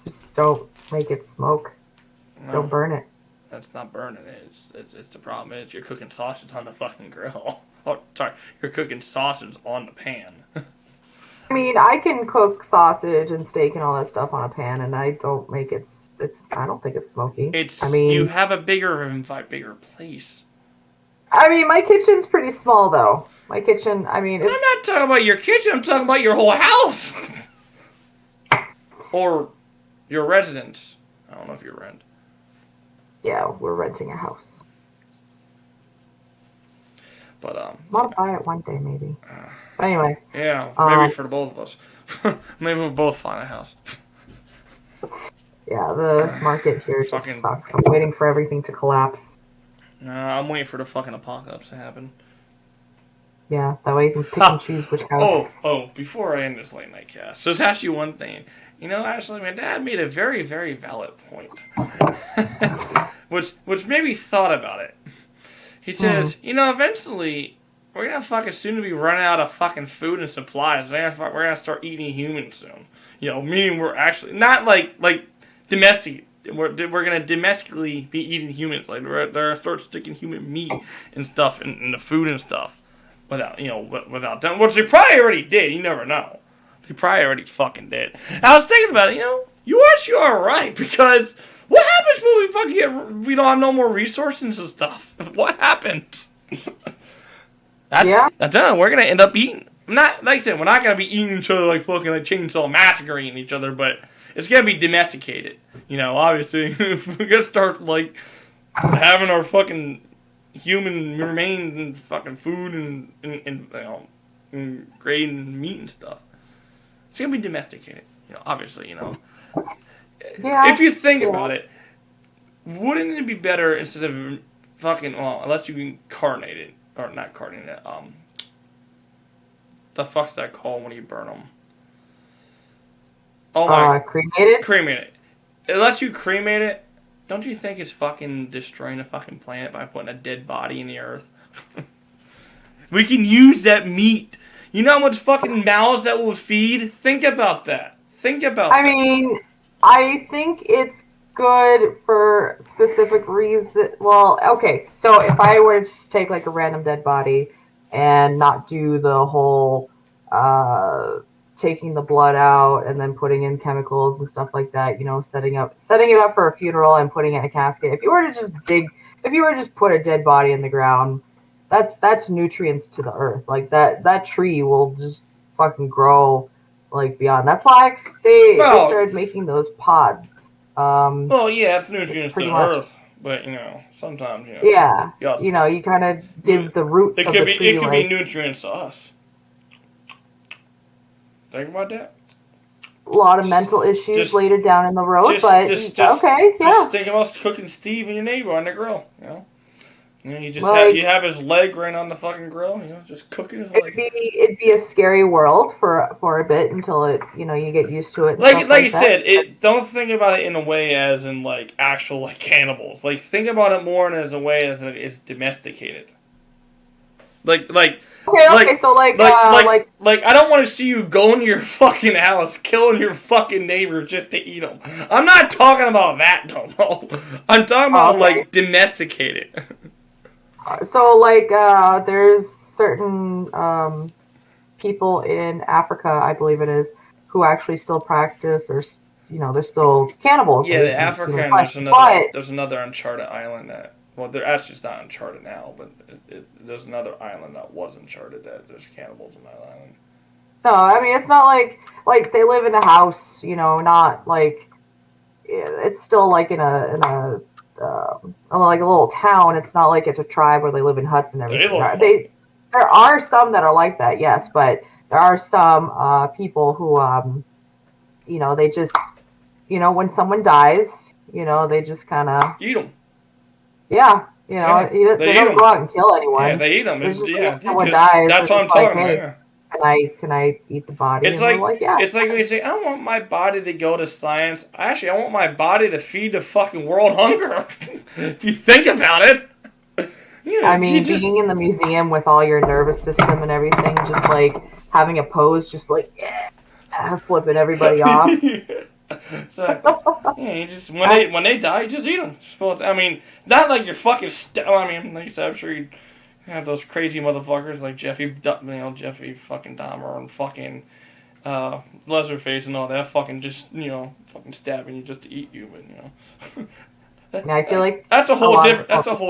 S2: Just don't make it smoke. No, don't burn it.
S1: That's not burning it. It's the problem is you're cooking sausage on the fucking grill. Oh, sorry, you're cooking sausage on the pan.
S2: I mean, I can cook sausage and steak and all that stuff on a pan, and I don't make it. I don't think it's smoky.
S1: You have a bigger place.
S2: I mean, my kitchen's pretty small, though. My kitchen. I mean,
S1: I'm not talking about your kitchen. I'm talking about your whole house, or your residence. I don't know if you rent.
S2: Yeah, we're renting a house.
S1: But
S2: want to buy it one day, maybe. But anyway.
S1: Yeah, maybe for the both of us. Maybe we'll both find a house.
S2: Yeah, the market here just sucks. I'm waiting for everything to collapse.
S1: I'm waiting for the fucking apocalypse to happen.
S2: Yeah, that way you can pick and choose which house.
S1: Oh, before I end this late night cast, just ask you one thing. You know, actually, my dad made a very, very valid point. which made me thought about it. He says, you know, eventually, we're gonna fucking soon to be running out of fucking food and supplies. We're gonna start eating humans soon. You know, meaning we're actually not like domestic. We're gonna domestically be eating humans. Like they're gonna start sticking human meat and stuff in the food and stuff without them. Which they probably already did. You never know. They probably already fucking did. And I was thinking about it. You know, you actually are right, because what happens when we don't have no more resources and stuff? What happens? That's it. We're gonna end up eating. Not like I said, we're not gonna be eating each other like fucking like chainsaw massacring each other, but it's gonna be domesticated. You know, obviously, we're gonna start like having our fucking human remains and fucking food and grain and meat and stuff. It's gonna be domesticated. You know, obviously, you know. Yeah. If you think about it, wouldn't it be better instead of fucking, well, unless you can carnate it, or not carnate it, the fuck's that called when you burn them? Oh my.
S2: Cremated?
S1: Cremated. Unless you cremate it, don't you think it's fucking destroying the fucking planet by putting a dead body in the earth? We can use that meat. You know how much fucking mouths that will feed? Think about that. I
S2: mean, I think it's good for specific reasons. Well, okay, so if I were to just take like a random dead body and not do the whole taking the blood out and then putting in chemicals and stuff like that, you know, setting it up for a funeral and putting it in a casket. If you were to just put a dead body in the ground, that's nutrients to the earth. Like that tree will just fucking grow like beyond. That's why they started making those pods.
S1: Well, yeah, it's nutrients to the earth, but you know, sometimes you know.
S2: Yeah, you know, you kind of give the roots. It could
S1: be nutrients to us. Think about that.
S2: A lot of mental issues later down in the road, Just
S1: think about cooking Steve and your neighbor on the grill. You know, you have his leg right on the fucking grill. You know, just cooking his leg.
S2: It'd be a scary world for a bit until it, you know, you get used to it.
S1: Like you said, don't think about it in a way as in like actual like cannibals. Like think about it more as a way as it's domesticated. So I don't want to see you going to your fucking house, killing your fucking neighbors just to eat them. I'm not talking about that, DoMo. I'm talking about like domesticated.
S2: So, like, there's certain people in Africa, I believe it is, who actually still practice, or you know, they're still cannibals.
S1: Yeah, Africa, and there's another uncharted island that, well, they're actually it's not uncharted now, but there's another island that was uncharted that there's cannibals on that island.
S2: No, I mean it's not like they live in a house, you know, not like it's still like in a like a little town. It's not like it's a tribe where they live in huts and everything. There are some that are like that, yes, but there are some people who they just when someone dies, they just kind of
S1: eat them.
S2: Yeah, they don't go out and kill anyone.
S1: Yeah, they eat them.
S2: If someone dies,
S1: that's what I'm talking about. Yeah.
S2: Can I eat the body?
S1: It's yeah. It's like when you say, I want my body to go to science. Actually, I want my body to feed the fucking world hunger. If you think about it.
S2: Being in the museum with all your nervous system and everything, just like having a pose, just like flipping everybody off.
S1: So, you just when they die, you just eat them. It's not like you're fucking. Like you said, I'm sure you have those crazy motherfuckers like Jeffy fucking Dahmer and fucking Leatherface and all that. Fucking just fucking stabbing you just to eat you, but
S2: I feel like
S1: that's a whole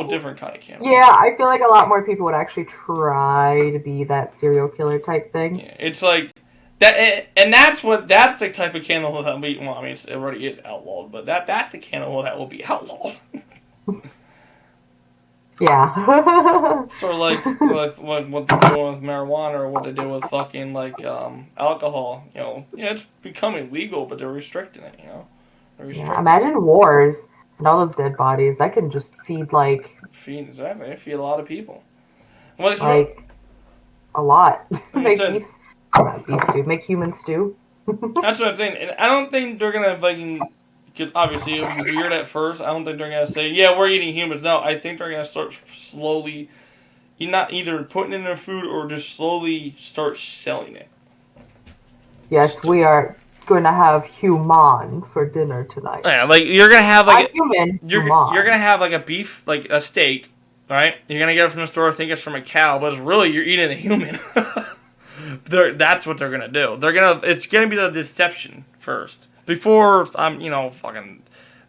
S1: different kind of cannibal.
S2: Yeah, I feel like a lot more people would actually try to be that serial killer type thing.
S1: Yeah, it's like. That's the type of cannibal that it already is outlawed, but that's the cannibal that will be outlawed.
S2: Yeah.
S1: Sort of like what they're doing with marijuana or what they do with fucking alcohol. It's becoming legal, but they're restricting it.
S2: Imagine wars and all those dead bodies. That can just feed
S1: exactly. They feed a lot of people.
S2: A lot. Beef stew. Make human stew.
S1: That's what I'm saying. And I don't think they're going to, because obviously it was weird at first. I don't think they're going to say, yeah, we're eating humans. No, I think they're going to start slowly, not either putting it in their food or just slowly start selling it.
S2: Yes, we are going to have human for dinner tonight.
S1: Yeah, you're going to have
S2: human.
S1: You're going to have a beef, a steak, right? You're going to get it from the store, think it's from a cow, but it's really you're eating a human. That's what they're gonna do. It's gonna be the deception first before fucking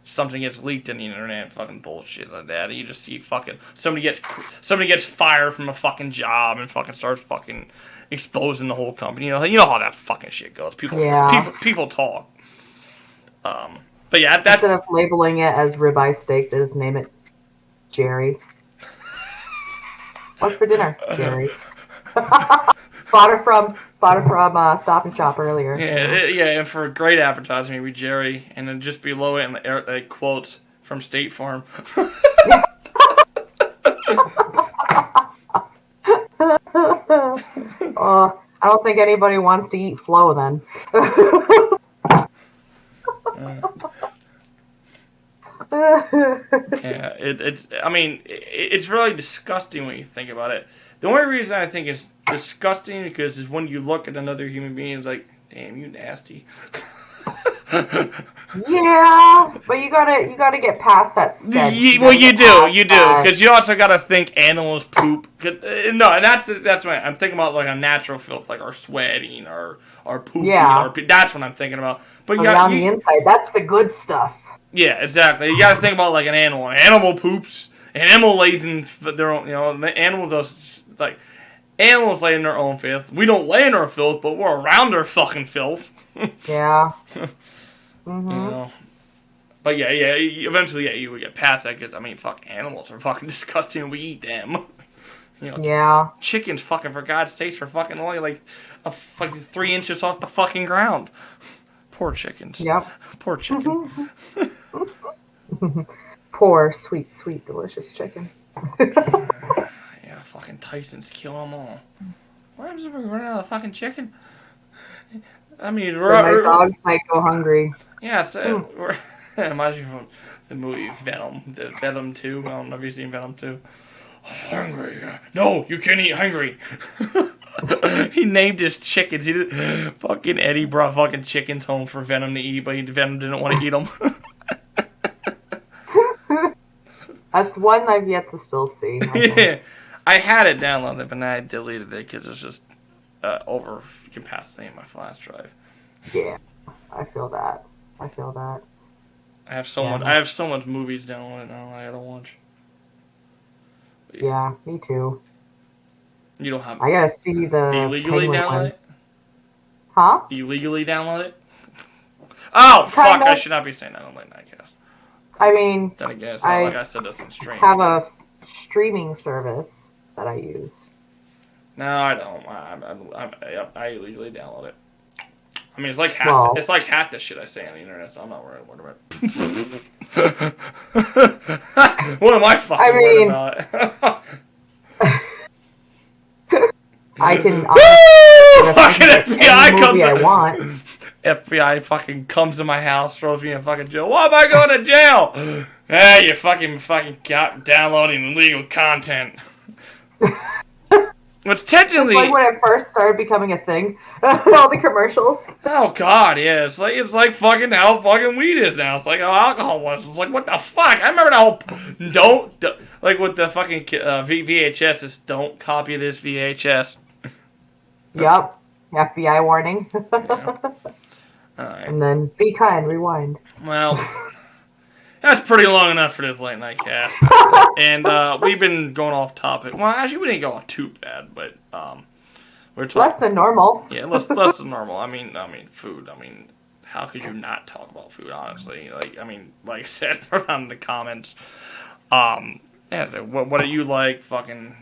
S1: something gets leaked in the internet, fucking bullshit like that. You just see fucking somebody gets fired from a fucking job and fucking starts fucking exposing the whole company. You know how that fucking shit goes. People talk. But yeah, that's
S2: instead of labeling it as ribeye steak, they just name it Jerry. What's for dinner, Jerry? Bought it from Stop and Shop earlier.
S1: Yeah, and for great advertising, maybe Jerry, and then just below it, and quotes from State Farm.
S2: I don't think anybody wants to eat Flo then.
S1: Yeah, it's really disgusting when you think about it. The only reason I think it's disgusting because is when you look at another human being, it's like, damn, you nasty.
S2: Yeah, but you gotta get past that step.
S1: You do, because you also gotta think animals poop. And that's what I'm thinking about, a natural filth, like our sweating, our pooping.
S2: Yeah,
S1: that's what I'm thinking about. But
S2: on the inside, that's the good stuff.
S1: Yeah, exactly. You gotta think about an animal. An animal poops. An animal lays in their own. The animal does animals lay in their own filth. We don't lay in our filth, but we're around their fucking filth.
S2: Yeah. Mm-hmm.
S1: But yeah. Eventually, you would get past that because animals are fucking disgusting. And we eat them.
S2: Yeah.
S1: Chickens, fucking for God's sakes, are fucking only fucking 3 inches off the fucking ground. Poor chickens.
S2: Yep.
S1: Poor chicken.
S2: Poor, sweet, sweet, delicious chicken.
S1: Yeah, fucking Tyson's killing them all. What happens if we run out of fucking chicken?
S2: My dogs might go hungry.
S1: Yeah, so imagine from the movie Venom, the Venom 2. I don't know if you've seen Venom 2. Hungry. No, you can't eat hungry. He named his chickens. Fucking Eddie brought fucking chickens home for Venom to eat, but Venom didn't want to eat them.
S2: That's one I've yet to still see.
S1: Yeah, I had it downloaded, but then I deleted it because it's just over capacity in my flash drive.
S2: Yeah, I feel that. I
S1: have so much movies downloaded now I gotta watch.
S2: Yeah, me too.
S1: You don't have.
S2: I gotta see the.
S1: Illegally download it?
S2: Huh?
S1: Illegally download it? Oh, fuck, I should not be saying that on Late Night Cast.
S2: I mean...
S1: Then again, it's not like I said this on stream.
S2: I have a streaming service that I use.
S1: No, I don't. I illegally download it. I mean, it's like half the shit I say on the internet, so I'm not worried about it. What am I fucking worried about?
S2: I can...
S1: fucking FBI comes
S2: I want.
S1: FBI fucking comes to my house, throws me in fucking jail. Why am I going to jail? Hey, you fucking downloading illegal content. What's technically
S2: just like when it first started becoming a thing, all the commercials.
S1: Oh god, yeah, it's like fucking how fucking weed is now. It's like how alcohol was. It's like what the fuck? I remember the whole don't like with the fucking VHS is don't copy this VHS.
S2: Yep, FBI warning.
S1: Yeah. All right.
S2: And then be kind, rewind.
S1: Well. That's pretty long enough for this late night cast, and we've been going off topic. Well, actually, we didn't go off too bad, but we're talking
S2: less than normal.
S1: Yeah, less than normal. I mean, food. I mean, how could you not talk about food? Honestly, like I said, throw down in the comments. Yeah, so what do you like? Fucking,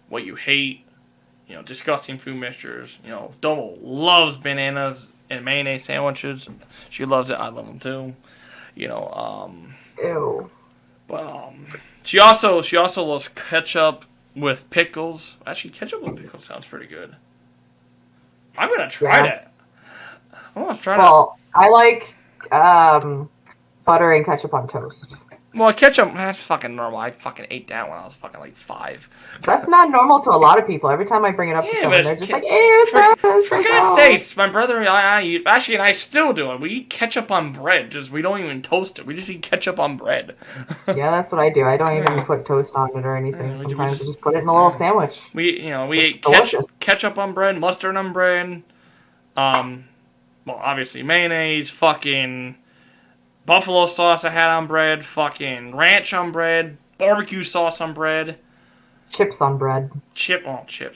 S1: what you hate? Disgusting food mixtures. DoMo loves bananas and mayonnaise sandwiches. She loves it. I love them too.
S2: Ew.
S1: But she also loves ketchup with pickles. Actually, ketchup with pickles sounds pretty good. I'm gonna try that. I want to try that.
S2: Well, I like butter and ketchup on toast.
S1: Well, ketchup, that's fucking normal. I fucking ate that when I was fucking like 5.
S2: That's not normal to a lot of people. Every time I bring it up to someone, they're just like, ew,
S1: for God's sakes, my brother and I eat, actually, and I still do it. We eat ketchup on bread. We don't even toast it. We just eat ketchup on bread.
S2: Yeah, that's what I do. I don't even put toast on it or anything. Sometimes I just put it in a little sandwich.
S1: We ate ketchup on bread, mustard on bread. Well, obviously mayonnaise, fucking buffalo sauce I had on bread, fucking ranch on bread, barbecue sauce on bread.
S2: Chips on bread.
S1: Chips.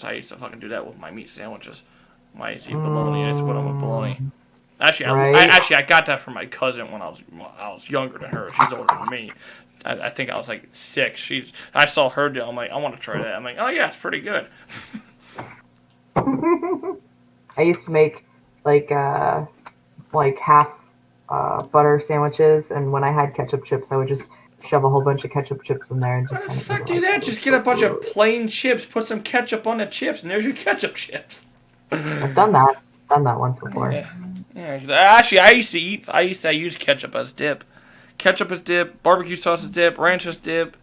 S1: I used to fucking do that with my meat sandwiches. I used to eat bologna. I used to put them with bologna. Actually, right. I got that from my cousin when I was younger than her. She's older than me. I think I was like 6. I saw her do it. I'm like, I want to try that. I'm like, oh yeah, it's pretty good.
S2: I used to make like half butter sandwiches, and when I had ketchup chips, I would just shove a whole bunch of ketchup chips in there and just kind of...
S1: Fuck, do that. Just get a bunch of plain chips, put some ketchup on the chips, and there's your ketchup chips.
S2: I've done that once before.
S1: Yeah. Actually, I used to use ketchup as dip. Ketchup as dip, barbecue sauce as dip, ranch as dip,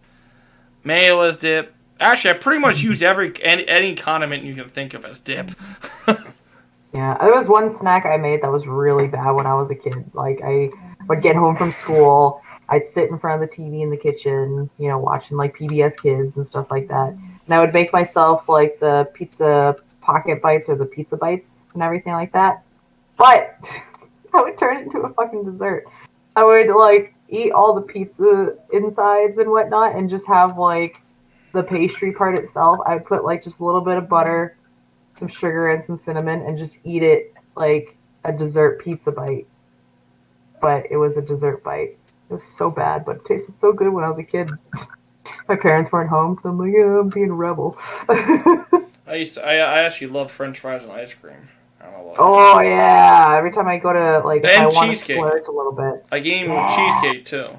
S1: mayo as dip. Actually, I pretty much use any condiment you can think of as dip.
S2: Yeah, there was one snack I made that was really bad when I was a kid. Like, I would get home from school, I'd sit in front of the TV in the kitchen, watching, like, PBS Kids and stuff like that. And I would make myself, like, the pizza pocket bites or the pizza bites and everything like that. But I would turn it into a fucking dessert. I would, like, eat all the pizza insides and whatnot and just have, like, the pastry part itself. I would put, like, just a little bit of butter, some sugar and some cinnamon, and just eat it like a dessert pizza bite. But it was a dessert bite. It was so bad, but it tasted so good when I was a kid. My parents weren't home, so I'm like, yeah, I'm being a rebel.
S1: I actually love French fries and ice cream. I don't know why.
S2: Oh yeah! Every time I go to if I want to
S1: cheesecake.
S2: splurge a little bit.
S1: I gave him cheesecake too.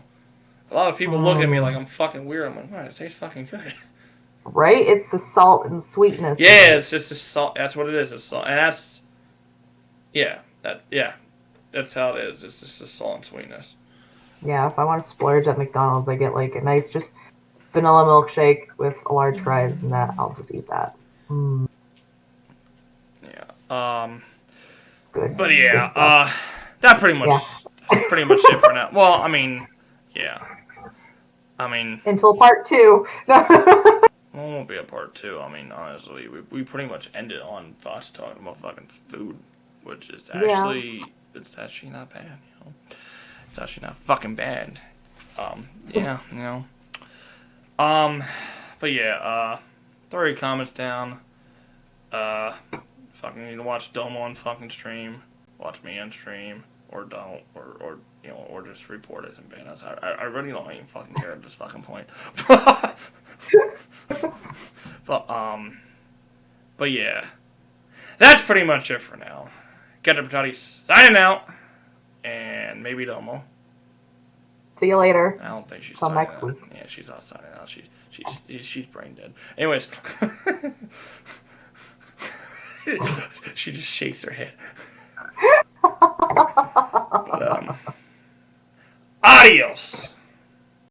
S1: A lot of people look at me like I'm fucking weird. I'm like, wow, it tastes fucking good.
S2: Right? It's the salt and sweetness.
S1: Yeah, it's just the salt. That's what it is. It's salt, and that's that's how it is. It's just the salt and sweetness.
S2: Yeah, if I want to splurge at McDonald's, I get like a nice just vanilla milkshake with a large fries, and I'll just eat that. Mm.
S1: Yeah.
S2: Good.
S1: But yeah, that pretty much it for now. Well, I mean,
S2: until part 2.
S1: Well, it won't be a part 2. I mean, honestly, we pretty much ended on us talking about fucking food, which is actually it's actually not bad. It's actually not fucking bad. But yeah, throw your comments down. Fucking need to watch DoMo on fucking stream. Watch me on stream. or don't, or or just report us and ban us. I really don't even fucking care at this fucking point. But yeah, that's pretty much it for now. Get the Brutality signing out, and maybe DoMo.
S2: See you later.
S1: I don't think she's
S2: till
S1: signing
S2: next
S1: out.
S2: week.
S1: Yeah, she's not signing out. She's brain dead. Anyways, she just shakes her head. But adios.